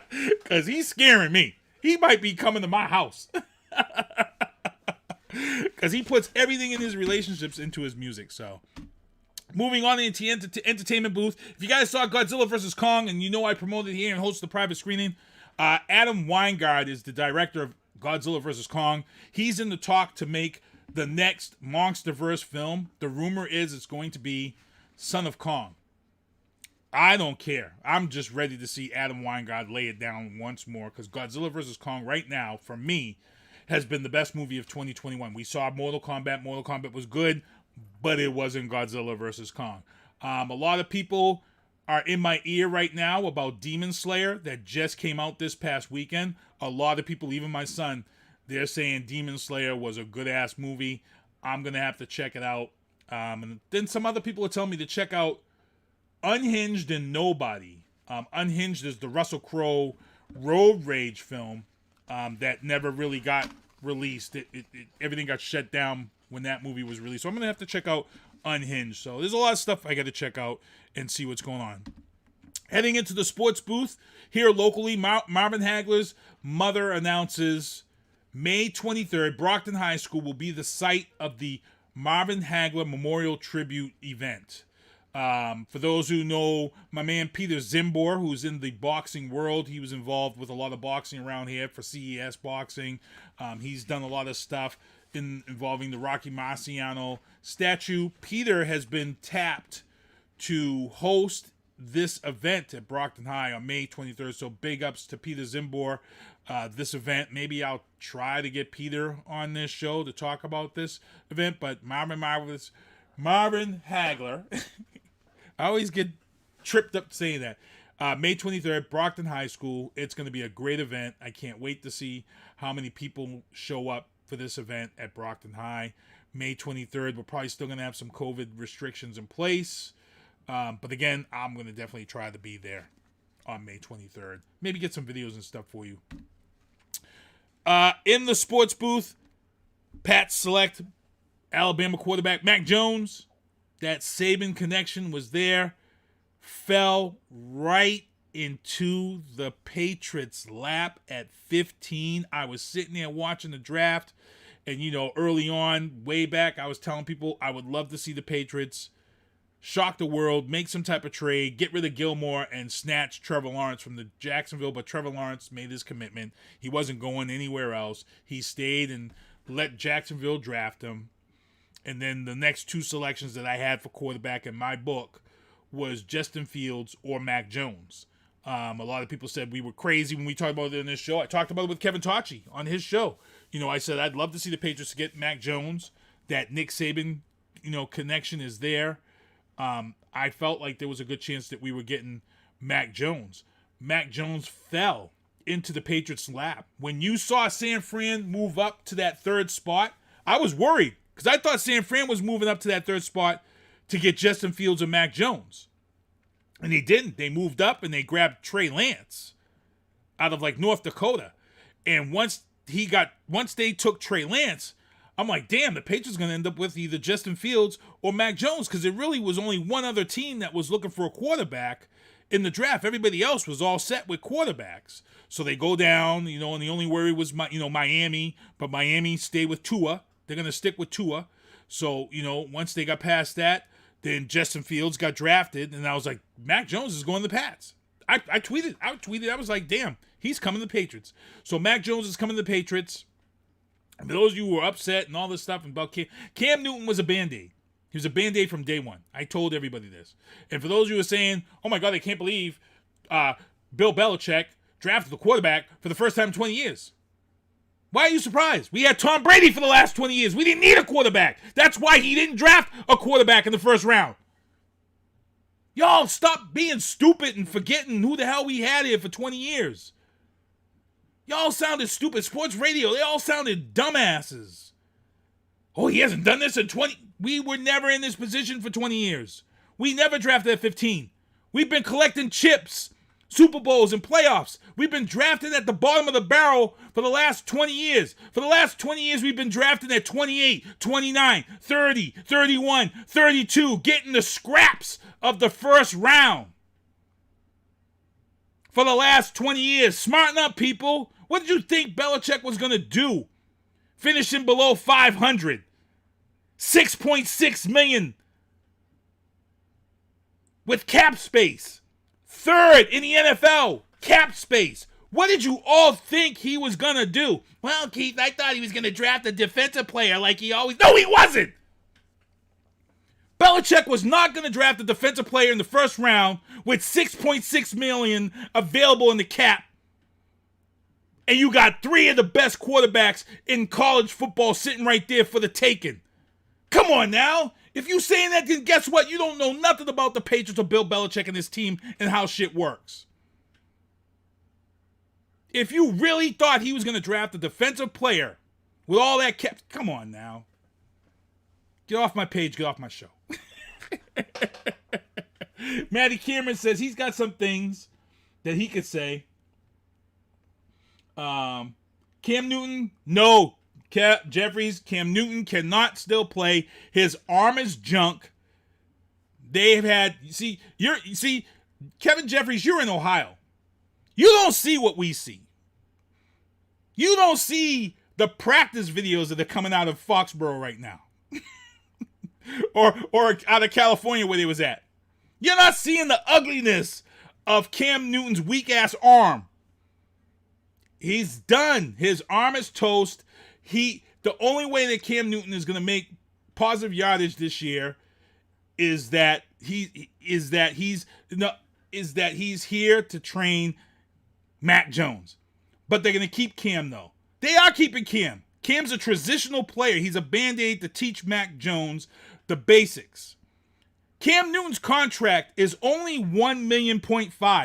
Because he's scaring me. He might be coming to my house. Because he puts everything in his relationships into his music. So, moving on into the entertainment booth. If you guys saw Godzilla vs. Kong, and you know I promoted here and hosted the private screening, Adam Weingart is the director of Godzilla vs. Kong. He's in the talk to make the next Monsterverse film. The rumor is it's going to be Son of Kong. I don't care. I'm just ready to see Adam Weingart lay it down once more, because Godzilla vs. Kong right now, for me, has been the best movie of 2021. We saw Mortal Kombat. Mortal Kombat was good, but it wasn't Godzilla vs. Kong. A lot of people are in my ear right now about Demon Slayer that just came out this past weekend. A lot of people, even my son, they're saying Demon Slayer was a good-ass movie. I'm going to have to check it out. And then some other people are telling me to check out Unhinged and Nobody. Unhinged is the Russell Crowe road rage film that never really got released. Everything got shut down when that movie was released. So I'm going to have to check out Unhinged. So there's a lot of stuff I got to check out and see what's going on. Heading into the sports booth here locally, Marvin Hagler's mother announces May 23rd, Brockton High School will be the site of the Marvin Hagler Memorial Tribute event. For those who know my man Peter Zimbor, who's in the boxing world, he was involved with a lot of boxing around here for CES Boxing. He's done a lot of stuff involving the Rocky Marciano statue. Peter has been tapped to host this event at Brockton High on May 23rd. So big ups to Peter Zimbor. This event, maybe I'll try to get Peter on this show to talk about this event, but Marvin Hagler, I always get tripped up saying that. May 23rd, Brockton High School. It's going to be a great event. I can't wait to see how many people show up for this event at Brockton High. May 23rd, we're probably still going to have some COVID restrictions in place. But again, I'm going to definitely try to be there on May 23rd. Maybe get some videos and stuff for you. In the sports booth, Pats select Alabama quarterback Mac Jones. That Saban connection was there. Fell right into the Patriots' lap at 15. I was sitting there watching the draft. And, you know, early on, way back, I was telling people I would love to see the Patriots shock the world, make some type of trade, get rid of Gilmore, and snatch Trevor Lawrence from the Jacksonville. But Trevor Lawrence made his commitment. He wasn't going anywhere else. He stayed in let Jacksonville draft him. And then the next two selections that I had for quarterback in my book was Justin Fields or Mac Jones. A lot of people said we were crazy when we talked about it in this show. I talked about it with Kevin Tocci on his show. I said I'd love to see the Patriots get Mac Jones. That Nick Saban, connection is there. I felt like there was a good chance that we were getting Mac Jones. Mac Jones fell into the Patriots' lap. When you saw San Fran move up to that third spot, I was worried because I thought San Fran was moving up to that third spot to get Justin Fields or Mac Jones. And they didn't. They moved up and they grabbed Trey Lance out of like North Dakota. And once they took Trey Lance, I'm like, damn, the Patriots are going to end up with either Justin Fields or Mac Jones because there really was only one other team that was looking for a quarterback in the draft. Everybody else was all set with quarterbacks. So they go down, and the only worry was Miami, but Miami stayed with Tua. They're going to stick with Tua. So, once they got past that, then Justin Fields got drafted, and I was like, Mac Jones is going to the Pats. I tweeted, I was like, damn, he's coming to the Patriots. So Mac Jones is coming to the Patriots. And for those of you who were upset and all this stuff about Cam Newton was a Band-Aid. He was a Band-Aid from day one. I told everybody this. And for those of you who are saying, oh my God, I can't believe Bill Belichick drafted the quarterback for the first time in 20 years. Why are you surprised? We had Tom Brady for the last 20 years. We didn't need a quarterback. That's why he didn't draft a quarterback in the first round. Y'all stop being stupid and forgetting who the hell we had here for 20 years. Y'all sounded stupid. Sports radio, they all sounded dumbasses. Oh, he hasn't done this in 20... We were never in this position for 20 years. We never drafted at 15. We've been collecting chips, Super Bowls, and playoffs. We've been drafted at the bottom of the barrel for the last 20 years. For the last 20 years, we've been drafted at 28, 29, 30, 31, 32, getting the scraps of the first round. For the last 20 years. Smarten up, people. What did you think Belichick was going to do? Finishing below 500. 6.6 million. With cap space. Third in the NFL. Cap space. What did you all think he was going to do? Well, Keith, I thought he was going to draft a defensive player like he always... No, he wasn't! Belichick was not going to draft a defensive player in the first round with 6.6 million available in the cap. And you got three of the best quarterbacks in college football sitting right there for the taking. Come on now. If you saying that, then guess what? You don't know nothing about the Patriots or Bill Belichick and his team and how shit works. If you really thought he was going to draft a defensive player with all that cap, come on now. Get off my page, get off my show. Matty Cameron says he's got some things that he could say. Cam Newton, no. Jeffries, Cam Newton cannot still play. His arm is junk. They've had, you see, Kevin Jeffries, you're in Ohio. You don't see what we see. You don't see the practice videos that are coming out of Foxborough right now. or out of California where they was at. You're not seeing the ugliness of Cam Newton's weak-ass arm. He's done. His arm is toast. The only way that Cam Newton is going to make positive yardage this year is that he's here to train Mac Jones. But they're going to keep Cam, though. They are keeping Cam. Cam's a transitional player. He's a Band-Aid to teach Mac Jones the basics. Cam Newton's contract is only $1.5 million.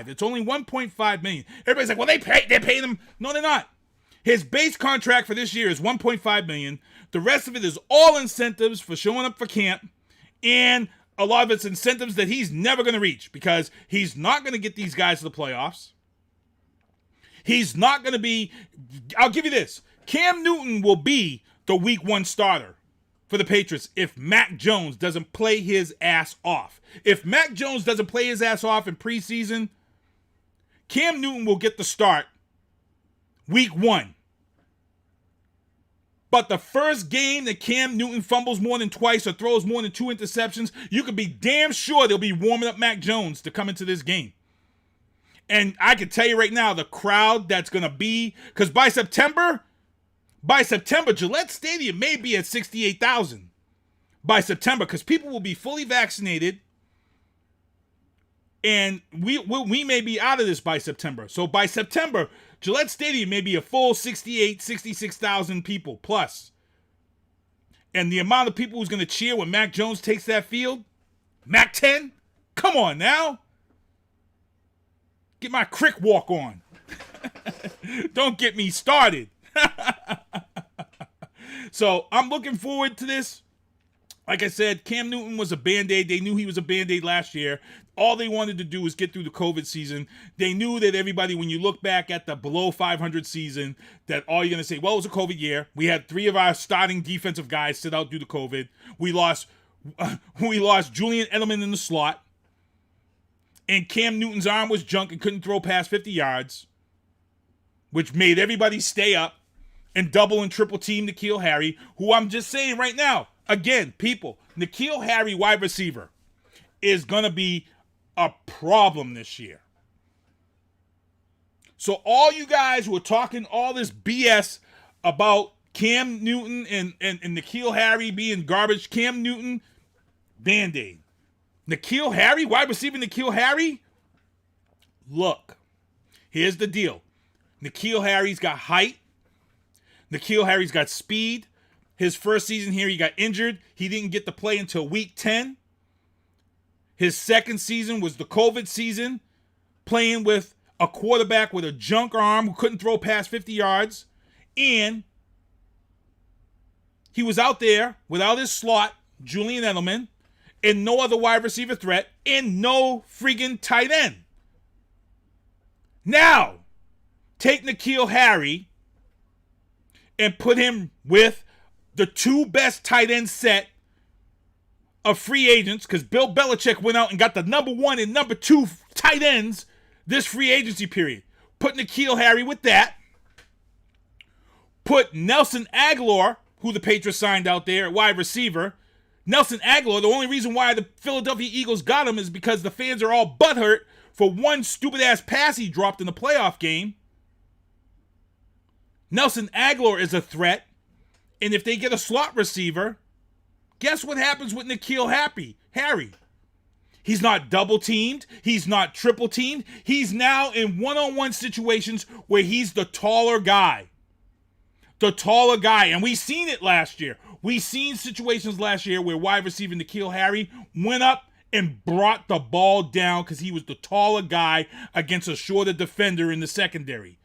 It's only $1.5 million. Everybody's like, well, they're paying him. No, they're not. His base contract for this year is $1.5 million. The rest of it is all incentives for showing up for camp, and a lot of it's incentives that he's never going to reach because he's not going to get these guys to the playoffs. He's not going to be, I'll give you this, Cam Newton will be the week 1 starter for the Patriots if Mac Jones doesn't play his ass off. If Mac Jones doesn't play his ass off in preseason, Cam Newton will get the start week 1. But the first game that Cam Newton fumbles more than twice or throws more than 2 interceptions, you can be damn sure they'll be warming up Mac Jones to come into this game. And I can tell you right now, the crowd that's going to be, because by September, By September, Gillette Stadium may be at 68,000. By September, because people will be fully vaccinated, and we may be out of this by September. So by September, Gillette Stadium may be a full 66,000 people plus. And the amount of people who's going to cheer when Mac Jones takes that field, Mac 10, come on now. Get my crick walk on. Don't get me started. So I'm looking forward to this. Like I said, Cam Newton was a Band-Aid. They knew he was a Band-Aid last year. All they wanted to do was get through the COVID season. They knew that everybody, when you look back at the below 500 season, that all you're going to say, well, it was a COVID year. We had 3 of our starting defensive guys sit out due to COVID. We lost Julian Edelman in the slot. And Cam Newton's arm was junk and couldn't throw past 50 yards, which made everybody stay up and double and triple team N'Keal Harry, who I'm just saying right now, again, people, N'Keal Harry, wide receiver, is going to be a problem this year. So all you guys who are talking all this BS about Cam Newton and N'Keal Harry being garbage, Cam Newton, Band-Aid. N'Keal Harry, wide receiver N'Keal Harry, look, here's the deal. N'Keal Harry's got height. N'Keal Harry's got speed. His first season here, he got injured. He didn't get to play until week 10. His second season was the COVID season, playing with a quarterback with a junk arm who couldn't throw past 50 yards. And he was out there without his slot, Julian Edelman, and no other wide receiver threat, and no friggin' tight end. Now, take N'Keal Harry and put him with the 2 best tight end set of free agents, because Bill Belichick went out and got the number 1 and number 2 tight ends this free agency period. Put N'Keal Harry with that. Put Nelson Aguilar, who the Patriots signed out there at wide receiver. Nelson Aguilar, the only reason why the Philadelphia Eagles got him is because the fans are all butthurt for one stupid-ass pass he dropped in the playoff game. Nelson Aguilar is a threat. And if they get a slot receiver, guess what happens with N'Keal Harry? He's not double-teamed. He's not triple-teamed. He's now in one-on-one situations where he's the taller guy. The taller guy. And we seen it last year. We seen situations last year where wide receiver N'Keal Harry went up and brought the ball down because he was the taller guy against a shorter defender in the secondary.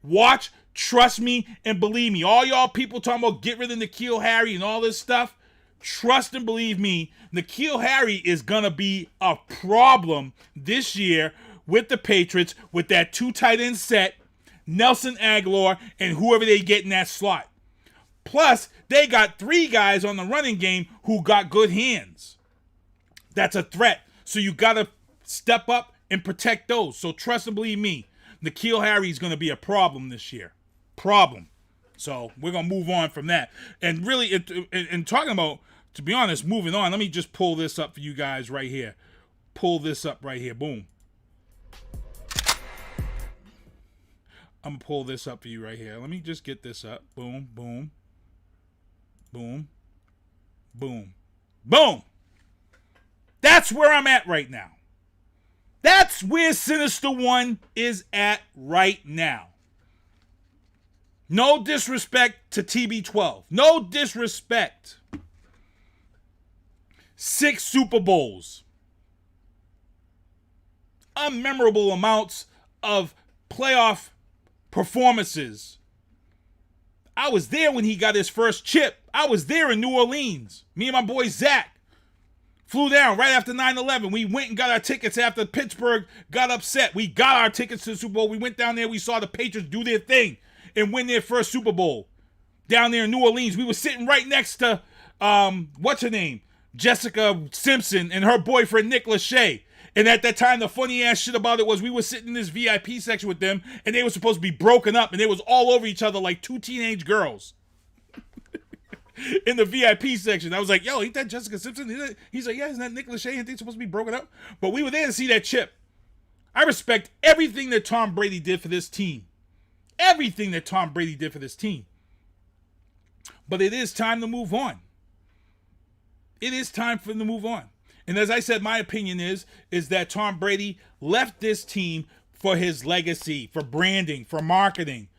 Watch, trust me, and believe me. All y'all people talking about get rid of N'Keal Harry and all this stuff, trust and believe me, N'Keal Harry is going to be a problem this year with the Patriots with that 2 tight end set, Nelson Aguilar, and whoever they get in that slot. Plus, they got 3 guys on the running game who got good hands. That's a threat. So you got to step up and protect those. So trust and believe me, N'Keal Harry is going to be a problem this year. Problem. So we're going to move on from that. And really, in talking about, to be honest, moving on, let me just pull this up for you guys right here. Pull this up right here. Boom. I'm going to pull this up for you right here. Let me just get this up. Boom, boom, boom, boom, boom. That's where I'm at right now. That's where Sinister One is at right now. No disrespect to TB12. No disrespect. 6 Super Bowls. Unmemorable amounts of playoff performances. I was there when he got his first chip. I was there in New Orleans. Me and my boy Zach flew down right after 9/11. We went and got our tickets after Pittsburgh got upset. We got our tickets to the Super Bowl. We went down there. We saw the Patriots do their thing and win their first Super Bowl down there in New Orleans. We were sitting right next to, what's her name? Jessica Simpson and her boyfriend Nick Lachey. And at that time, the funny ass shit about it was we were sitting in this VIP section with them, and they were supposed to be broken up, and they was all over each other like 2 teenage girls in the VIP section. I was like, yo, ain't that Jessica Simpson? He's like, yeah, isn't that Nick Lachey? Ain't they supposed to be broken up? But we were there to see that chip. I respect everything that Tom Brady did for this team. Everything that Tom Brady did for this team. But it is time to move on. It is time for them to move on. And as I said, my opinion is that Tom Brady left this team for his legacy, for branding, for marketing.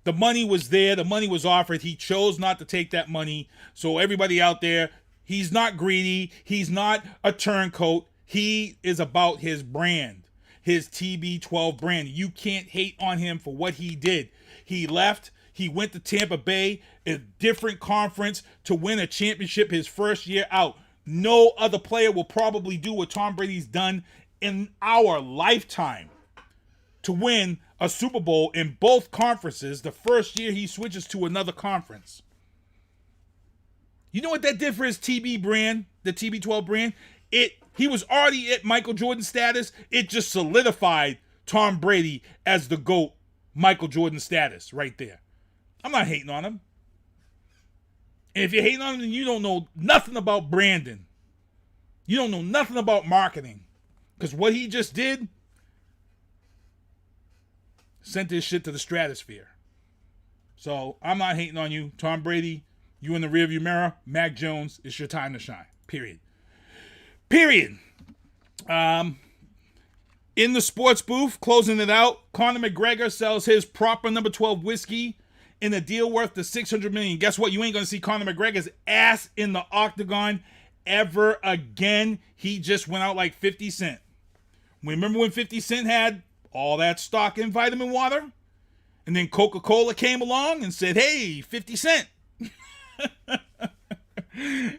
The money was there. The money was offered. He chose not to take that money. So everybody out there, he's not greedy. He's not a turncoat. He is about his brand, his TB12 brand. You can't hate on him for what he did. He left. He went to Tampa Bay, a different conference, to win a championship his first year out. No other player will probably do what Tom Brady's done in our lifetime to win a Super Bowl in both conferences the first year he switches to another conference. You know what that did for his TB brand, the TB12 brand? He was already at Michael Jordan status. It just solidified Tom Brady as the GOAT Michael Jordan status right there. I'm not hating on him. And if you're hating on him, then you don't know nothing about branding. You don't know nothing about marketing. Because what he just did sent this shit to the stratosphere. So I'm not hating on you. Tom Brady, you in the rearview mirror. Mac Jones, it's your time to shine. Period. In the sports booth, closing it out, Conor McGregor sells his proper number 12 whiskey in a deal worth the $600 million. Guess what? You ain't going to see Conor McGregor's ass in the octagon ever again. He just went out like 50 Cent. Remember when 50 Cent had all that stock in vitamin water? And then Coca-Cola came along and said, hey, 50 Cent.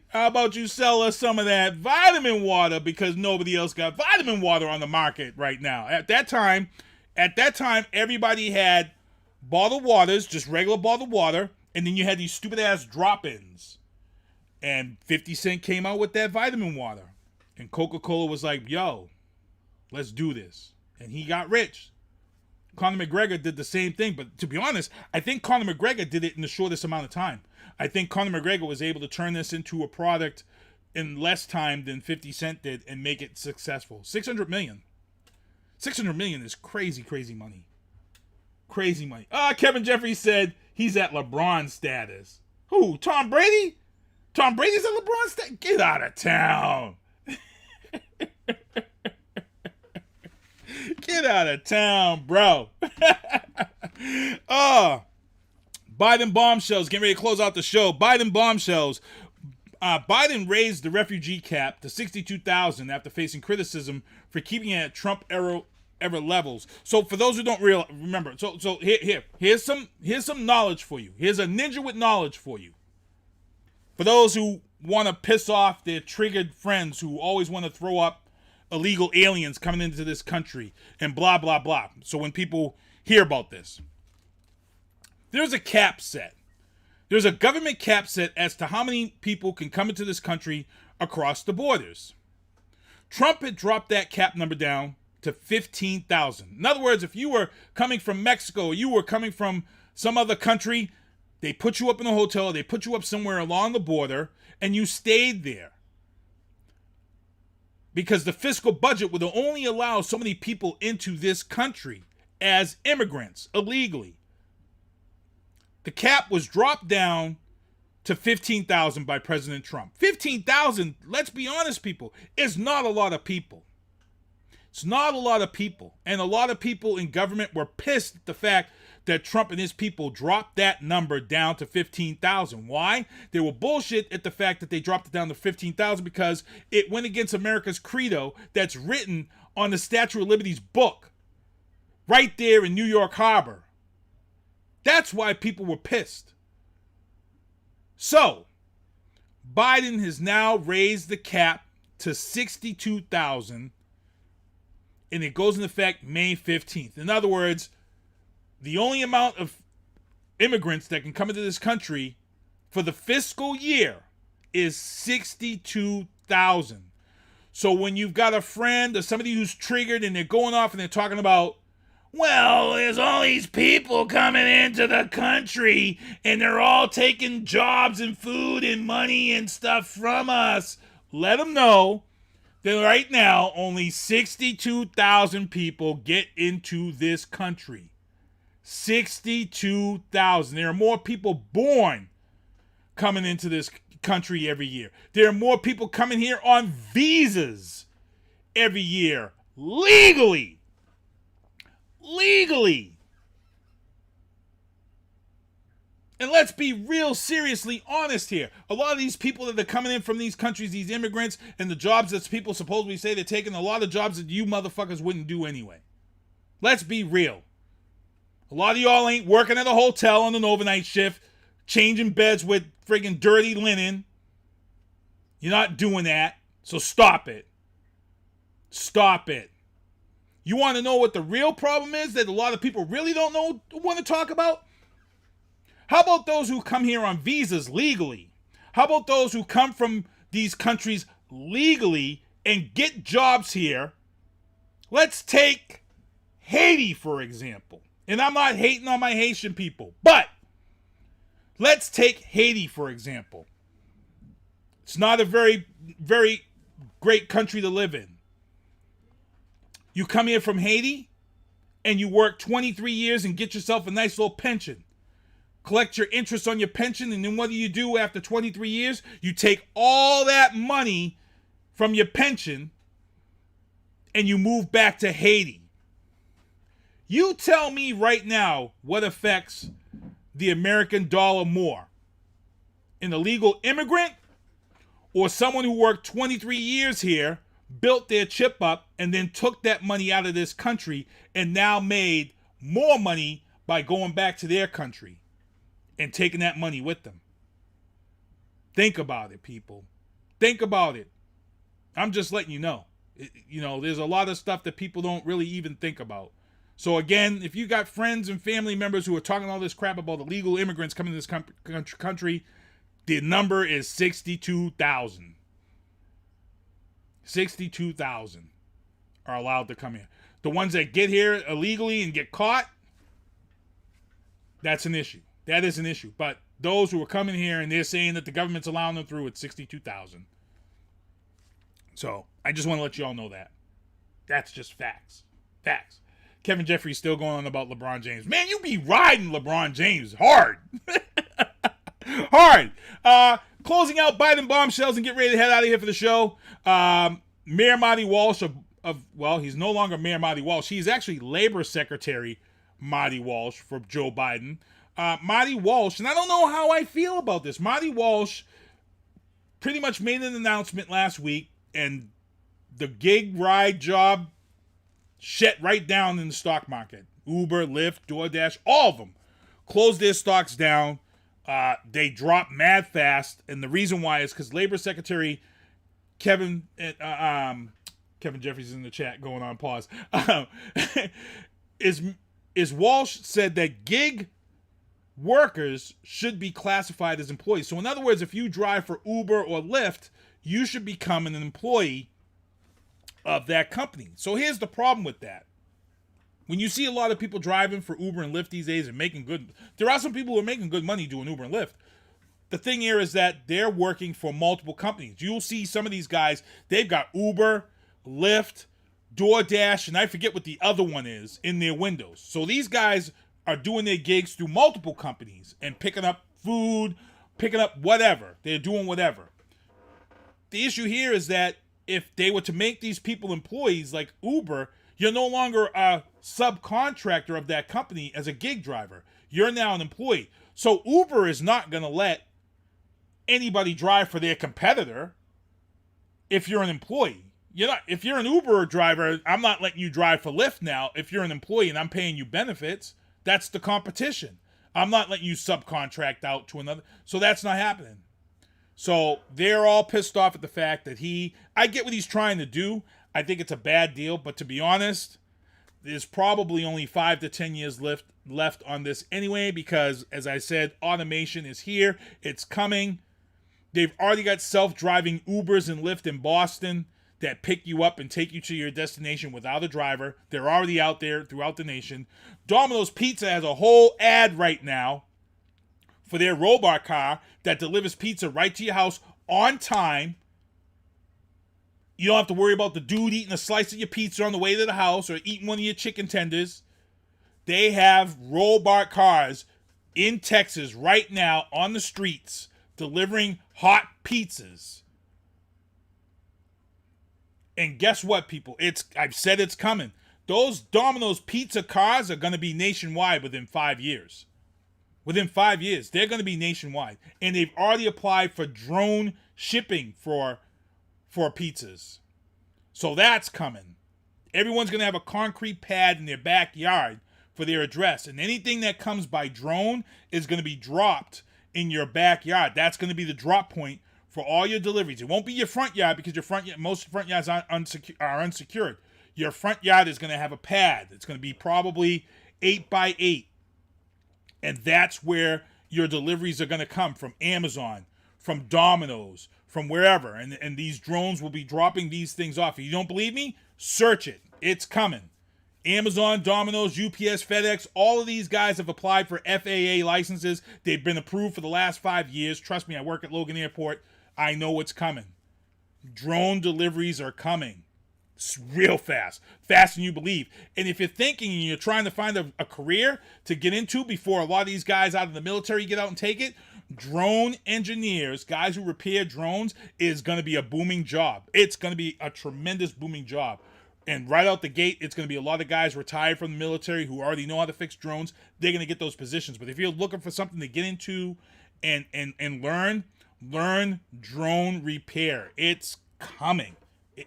How about you sell us some of that vitamin water, because nobody else got vitamin water on the market right now. At that time, everybody had bottled waters, just regular bottled water, and then you had these stupid ass drop-ins. And 50 Cent came out with that vitamin water. And Coca-Cola was like, yo, let's do this. And he got rich. Conor McGregor did the same thing, but to be honest, I think Conor McGregor did it in the shortest amount of time. I think Conor McGregor was able to turn this into a product in less time than 50 Cent did and make it successful. $600 million. $600 million is crazy, crazy money. Crazy money. Kevin Jeffries said he's at LeBron status. Who? Tom Brady? Tom Brady's at LeBron status? Get out of town. Get out of town, bro. Biden bombshells. Getting ready to close out the show. Biden bombshells. Biden raised the refugee cap to 62,000 after facing criticism for keeping it at Trump era levels. So for those who don't remember, so here's some knowledge for you. Here's a ninja with knowledge for you. For those who want to piss off their triggered friends who always want to throw up illegal aliens coming into this country and blah, blah, blah. So when people hear about this, there's a cap set. There's a government cap set as to how many people can come into this country across the borders. Trump had dropped that cap number down to 15,000. In other words, if you were coming from Mexico, or you were coming from some other country, they put you up in a hotel, they put you up somewhere along the border, and you stayed there. Because the fiscal budget would only allow so many people into this country as immigrants, illegally. The cap was dropped down to 15,000 by President Trump. 15,000, let's be honest, people, is not a lot of people. It's not a lot of people. And a lot of people in government were pissed at the fact that Trump and his people dropped that number down to 15,000. Why? They were bullshit at the fact that they dropped it down to 15,000 because it went against America's credo that's written on the Statue of Liberty's book right there in New York Harbor. That's why people were pissed. So, Biden has now raised the cap to 62,000, and it goes into effect May 15th. In other words, the only amount of immigrants that can come into this country for the fiscal year is 62,000. So when you've got a friend or somebody who's triggered and they're going off and they're talking about, well, there's all these people coming into the country and they're all taking jobs and food and money and stuff from us, let them know that right now only 62,000 people get into this country. 62,000. There are more people born coming into this country every year. There are more people coming here on visas every year. Legally. And let's be real seriously honest here. A lot of these people that are coming in from these countries, these immigrants, and the jobs that people supposedly say they're taking, a lot of jobs that you motherfuckers wouldn't do anyway. Let's be real. A lot of y'all ain't working at a hotel on an overnight shift, changing beds with friggin' dirty linen. You're not doing that, so stop it. Stop it. You want to know what the real problem is that a lot of people really don't want to talk about? How about those who come here on visas legally? How about those who come from these countries legally and get jobs here? Let's take Haiti, for example. And I'm not hating on my Haitian people, but let's take Haiti, for example. It's not a very, very great country to live in. You come here from Haiti and you work 23 years and get yourself a nice little pension. Collect your interest on your pension, and then what do after 23 years? You take all that money from your pension and you move back to Haiti. You tell me right now what affects the American dollar more. An illegal immigrant or someone who worked 23 years here, built their chip up, and then took that money out of this country and now made more money by going back to their country and taking that money with them. Think about it, people. Think about it. I'm just letting you know. There's a lot of stuff that people don't really even think about. So again, if you got friends and family members who are talking all this crap about illegal immigrants coming to this country, the number is 62,000. 62,000 are allowed to come here. The ones that get here illegally and get caught, that's an issue. That is an issue. But those who are coming here and they're saying that the government's allowing them through, it's 62,000. So I just want to let you all know that. That's just facts. Facts. Kevin Jeffries still going on about LeBron James. Man, you be riding LeBron James hard. Hard. Closing out Biden bombshells and get ready to head out of here for the show. Mayor Marty Walsh he's no longer Mayor Marty Walsh. He's actually Labor Secretary Marty Walsh for Joe Biden. Marty Walsh, and I don't know how I feel about this. Marty Walsh pretty much made an announcement last week, and the gig ride job shut right down in the stock market. Uber, Lyft, DoorDash, all of them closed their stocks down. They dropped mad fast, and the reason why is because Labor Secretary Kevin Jeffries is in the chat going on pause. Is Walsh said that gig workers should be classified as employees. So in other words, if you drive for Uber or Lyft, you should become an employee of that company. So here's the problem with that. When you see a lot of people driving for Uber and Lyft these days and making good, there are some people who are making good money doing Uber and Lyft. The thing here is that they're working for multiple companies. You'll see some of these guys, they've got Uber, Lyft, DoorDash, and I forget what the other one is in their windows. So these guys are doing their gigs through multiple companies and picking up food, picking up whatever. They're doing whatever. The issue here is that if they were to make these people employees like Uber, you're no longer a subcontractor of that company as a gig driver. You're now an employee. So Uber is not going to let anybody drive for their competitor if you're an employee. If you're an Uber driver, I'm not letting you drive for Lyft now. If you're an employee and I'm paying you benefits, that's the competition. I'm not letting you subcontract out to another. So that's not happening. So they're all pissed off at the fact that I get what he's trying to do. I think it's a bad deal, but to be honest, there's probably only 5 to 10 years left on this anyway, because as I said, automation is here. It's coming. They've already got self-driving Ubers and Lyft in Boston that pick you up and take you to your destination without a driver. They're already out there throughout the nation. Domino's Pizza has a whole ad right now for their robot car that delivers pizza right to your house on time. You don't have to worry about the dude eating a slice of your pizza on the way to the house or eating one of your chicken tenders. They have robot cars in Texas right now on the streets delivering hot pizzas. And guess what, people? I've said it's coming. Those Domino's pizza cars are going to be nationwide within 5 years. Within 5 years, they're going to be nationwide. And they've already applied for drone shipping for pizzas. So that's coming. Everyone's going to have a concrete pad in their backyard for their address. And anything that comes by drone is going to be dropped in your backyard. That's going to be the drop point for all your deliveries. It won't be your front yard because most front yards are unsecured. Your front yard is going to have a pad. It's going to be probably 8x8. And that's where your deliveries are going to come, from Amazon, from Domino's, from wherever. And these drones will be dropping these things off. If you don't believe me, search it. It's coming. Amazon, Domino's, UPS, FedEx, all of these guys have applied for FAA licenses. They've been approved for the last 5 years. Trust me, I work at Logan Airport. I know what's coming. Drone deliveries are coming. It's real fast. Faster than you believe. And if you're thinking and you're trying to find a career to get into before a lot of these guys out of the military get out and take it, drone engineers, guys who repair drones, is going to be a booming job. It's going to be a tremendous booming job. And right out the gate, it's going to be a lot of guys retired from the military who already know how to fix drones. They're going to get those positions. But if you're looking for something to get into and learn drone repair. It's coming.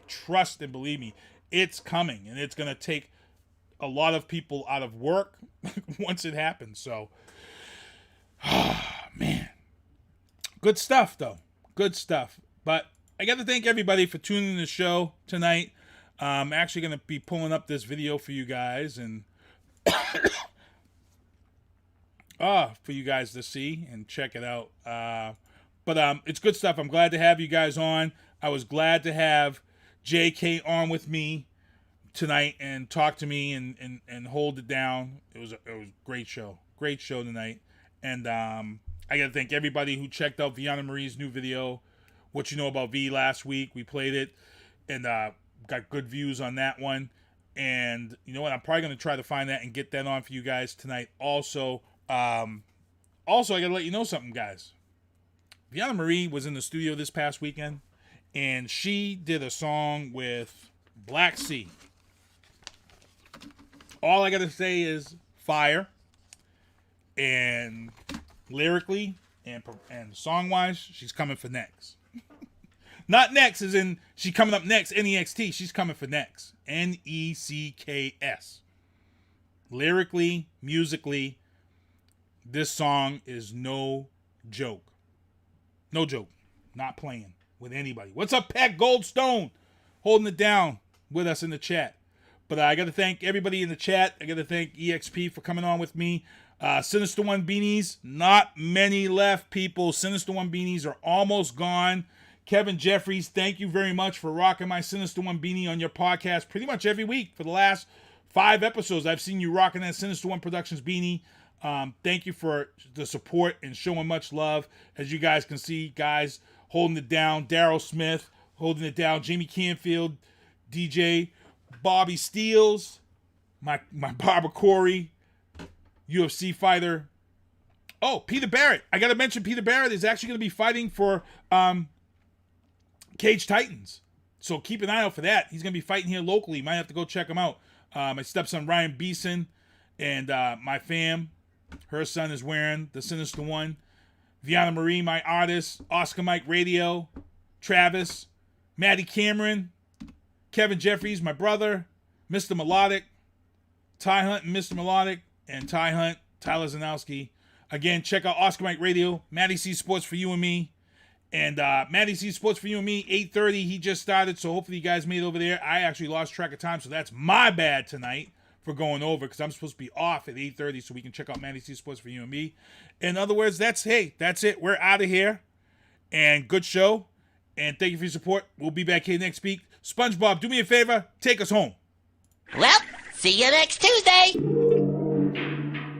Trust and believe me, it's coming. And it's going to take a lot of people out of work once it happens. So, man. Good stuff, though. Good stuff. But I got to thank everybody for tuning in the show tonight. I'm actually going to be pulling up this video for you guys and for you guys to see and check it out. But it's good stuff. I'm glad to have you guys on. I was glad to have JK on with me tonight and talk to me and hold it down. It was a great show. Great show tonight. And I got to thank everybody who checked out Vianna Marie's new video, What You Know About V, last week. We played it and got good views on that one. And you know what? I'm probably going to try to find that and get that on for you guys tonight. Also, I got to let you know something, guys. Vianna Marie was in the studio this past weekend, and she did a song with Black Sea. All I got to say is fire. And lyrically and song-wise, she's coming for next. Not next as in she coming up next, N-E-X-T. She's coming for next. N-E-C-K-S. Lyrically, musically, this song is no joke. No joke. Not playing with anybody. What's up, Pat Goldstone? Holding it down with us in the chat. But I got to thank everybody in the chat. I got to thank EXP for coming on with me. Sinister One beanies. Not many left, people. Sinister One beanies are almost gone. Kevin Jeffries, thank you very much for rocking my Sinister One beanie on your podcast pretty much every week. For the last 5 episodes, I've seen you rocking that Sinister One Productions beanie. Thank you for the support and showing much love. As you guys can see, guys holding it down. Daryl Smith holding it down. Jamie Canfield, DJ Bobby Steels, my Barbara Corey, UFC fighter. Oh, Peter Barrett. I got to mention Peter Barrett is actually going to be fighting for Cage Titans. So keep an eye out for that. He's going to be fighting here locally. Might have to go check him out. My stepson Ryan Beeson and my fam, her son is wearing the Sinister One. Vianna Marie, my artist. Oscar Mike Radio. Travis. Maddie Cameron. Kevin Jeffries, my brother. Mr. Melodic. Ty Hunt and Mr. Melodic. And Ty Hunt, Tyler Zanowski. Again, check out Oscar Mike Radio. Maddie C Sports for You and Me. And Maddie C Sports for You and Me, 8:30. He just started, so hopefully you guys made it over there. I actually lost track of time, so that's my bad tonight for going over, because I'm supposed to be off at 8:30 so we can check out Maddie C Sports for You and Me. In other words, that's it. We're out of here. And good show. And thank you for your support. We'll be back here next week. SpongeBob, do me a favor. Take us home. Well, see you next Tuesday.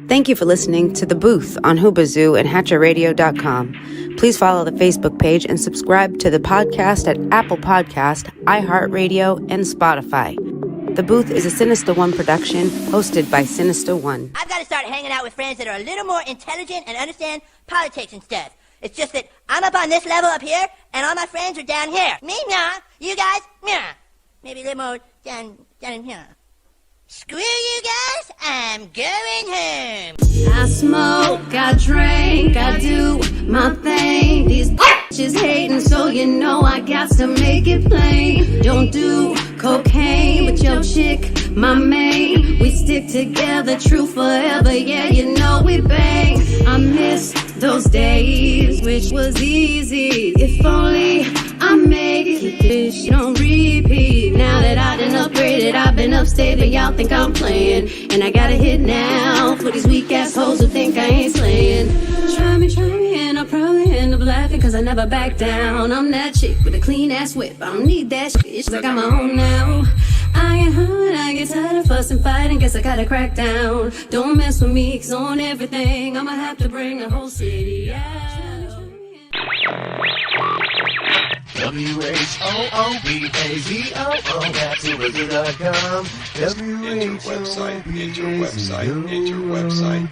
Thank you for listening to The Booth on Hoobazoo and HatcherRadio.com. Please follow the Facebook page and subscribe to the podcast at Apple Podcast, iHeartRadio, and Spotify. The Booth is a Sinister One production hosted by Sinister One. I've got to start hanging out with friends that are a little more intelligent and understand politics and stuff. It's just that I'm up on this level up here, and all my friends are down here. Me, nah. You guys, nah. Maybe a little more down in here. Screw you guys, I'm going home. I smoke, I drink, I do my thing. These bitches hating, so you know I got to make it plain. Don't do cocaine, but your chick, my main. We stick together, true forever, yeah, you know we bang. I miss those days, which was easy. If only I make it, bitch, don't repeat. Now that I done upgraded, I've been upstate, but y'all think I'm playing. And I got a hit now for these weak assholes who think I ain't slaying. Try me, and I'll probably end up laughing, cause I never back down. I'm that chick with a clean ass whip, I don't need that shit, I got my own now. I get hard, I get tired of fussing, fighting, guess I gotta crack down. Don't mess with me, cause on everything I'ma have to bring the whole city out. WHOOBAZOO, that's whoobazoo.com. Website, enter website.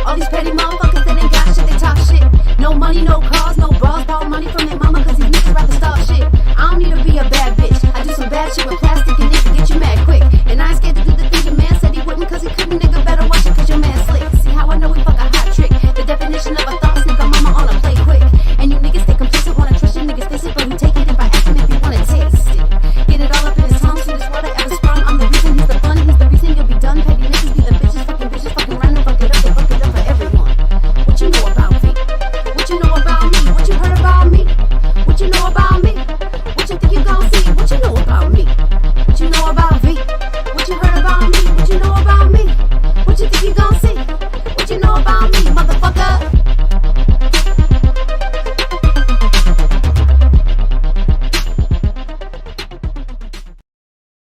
All these petty motherfuckers that ain't got shit, they talk shit. No money, no cars, no bras, borrow money from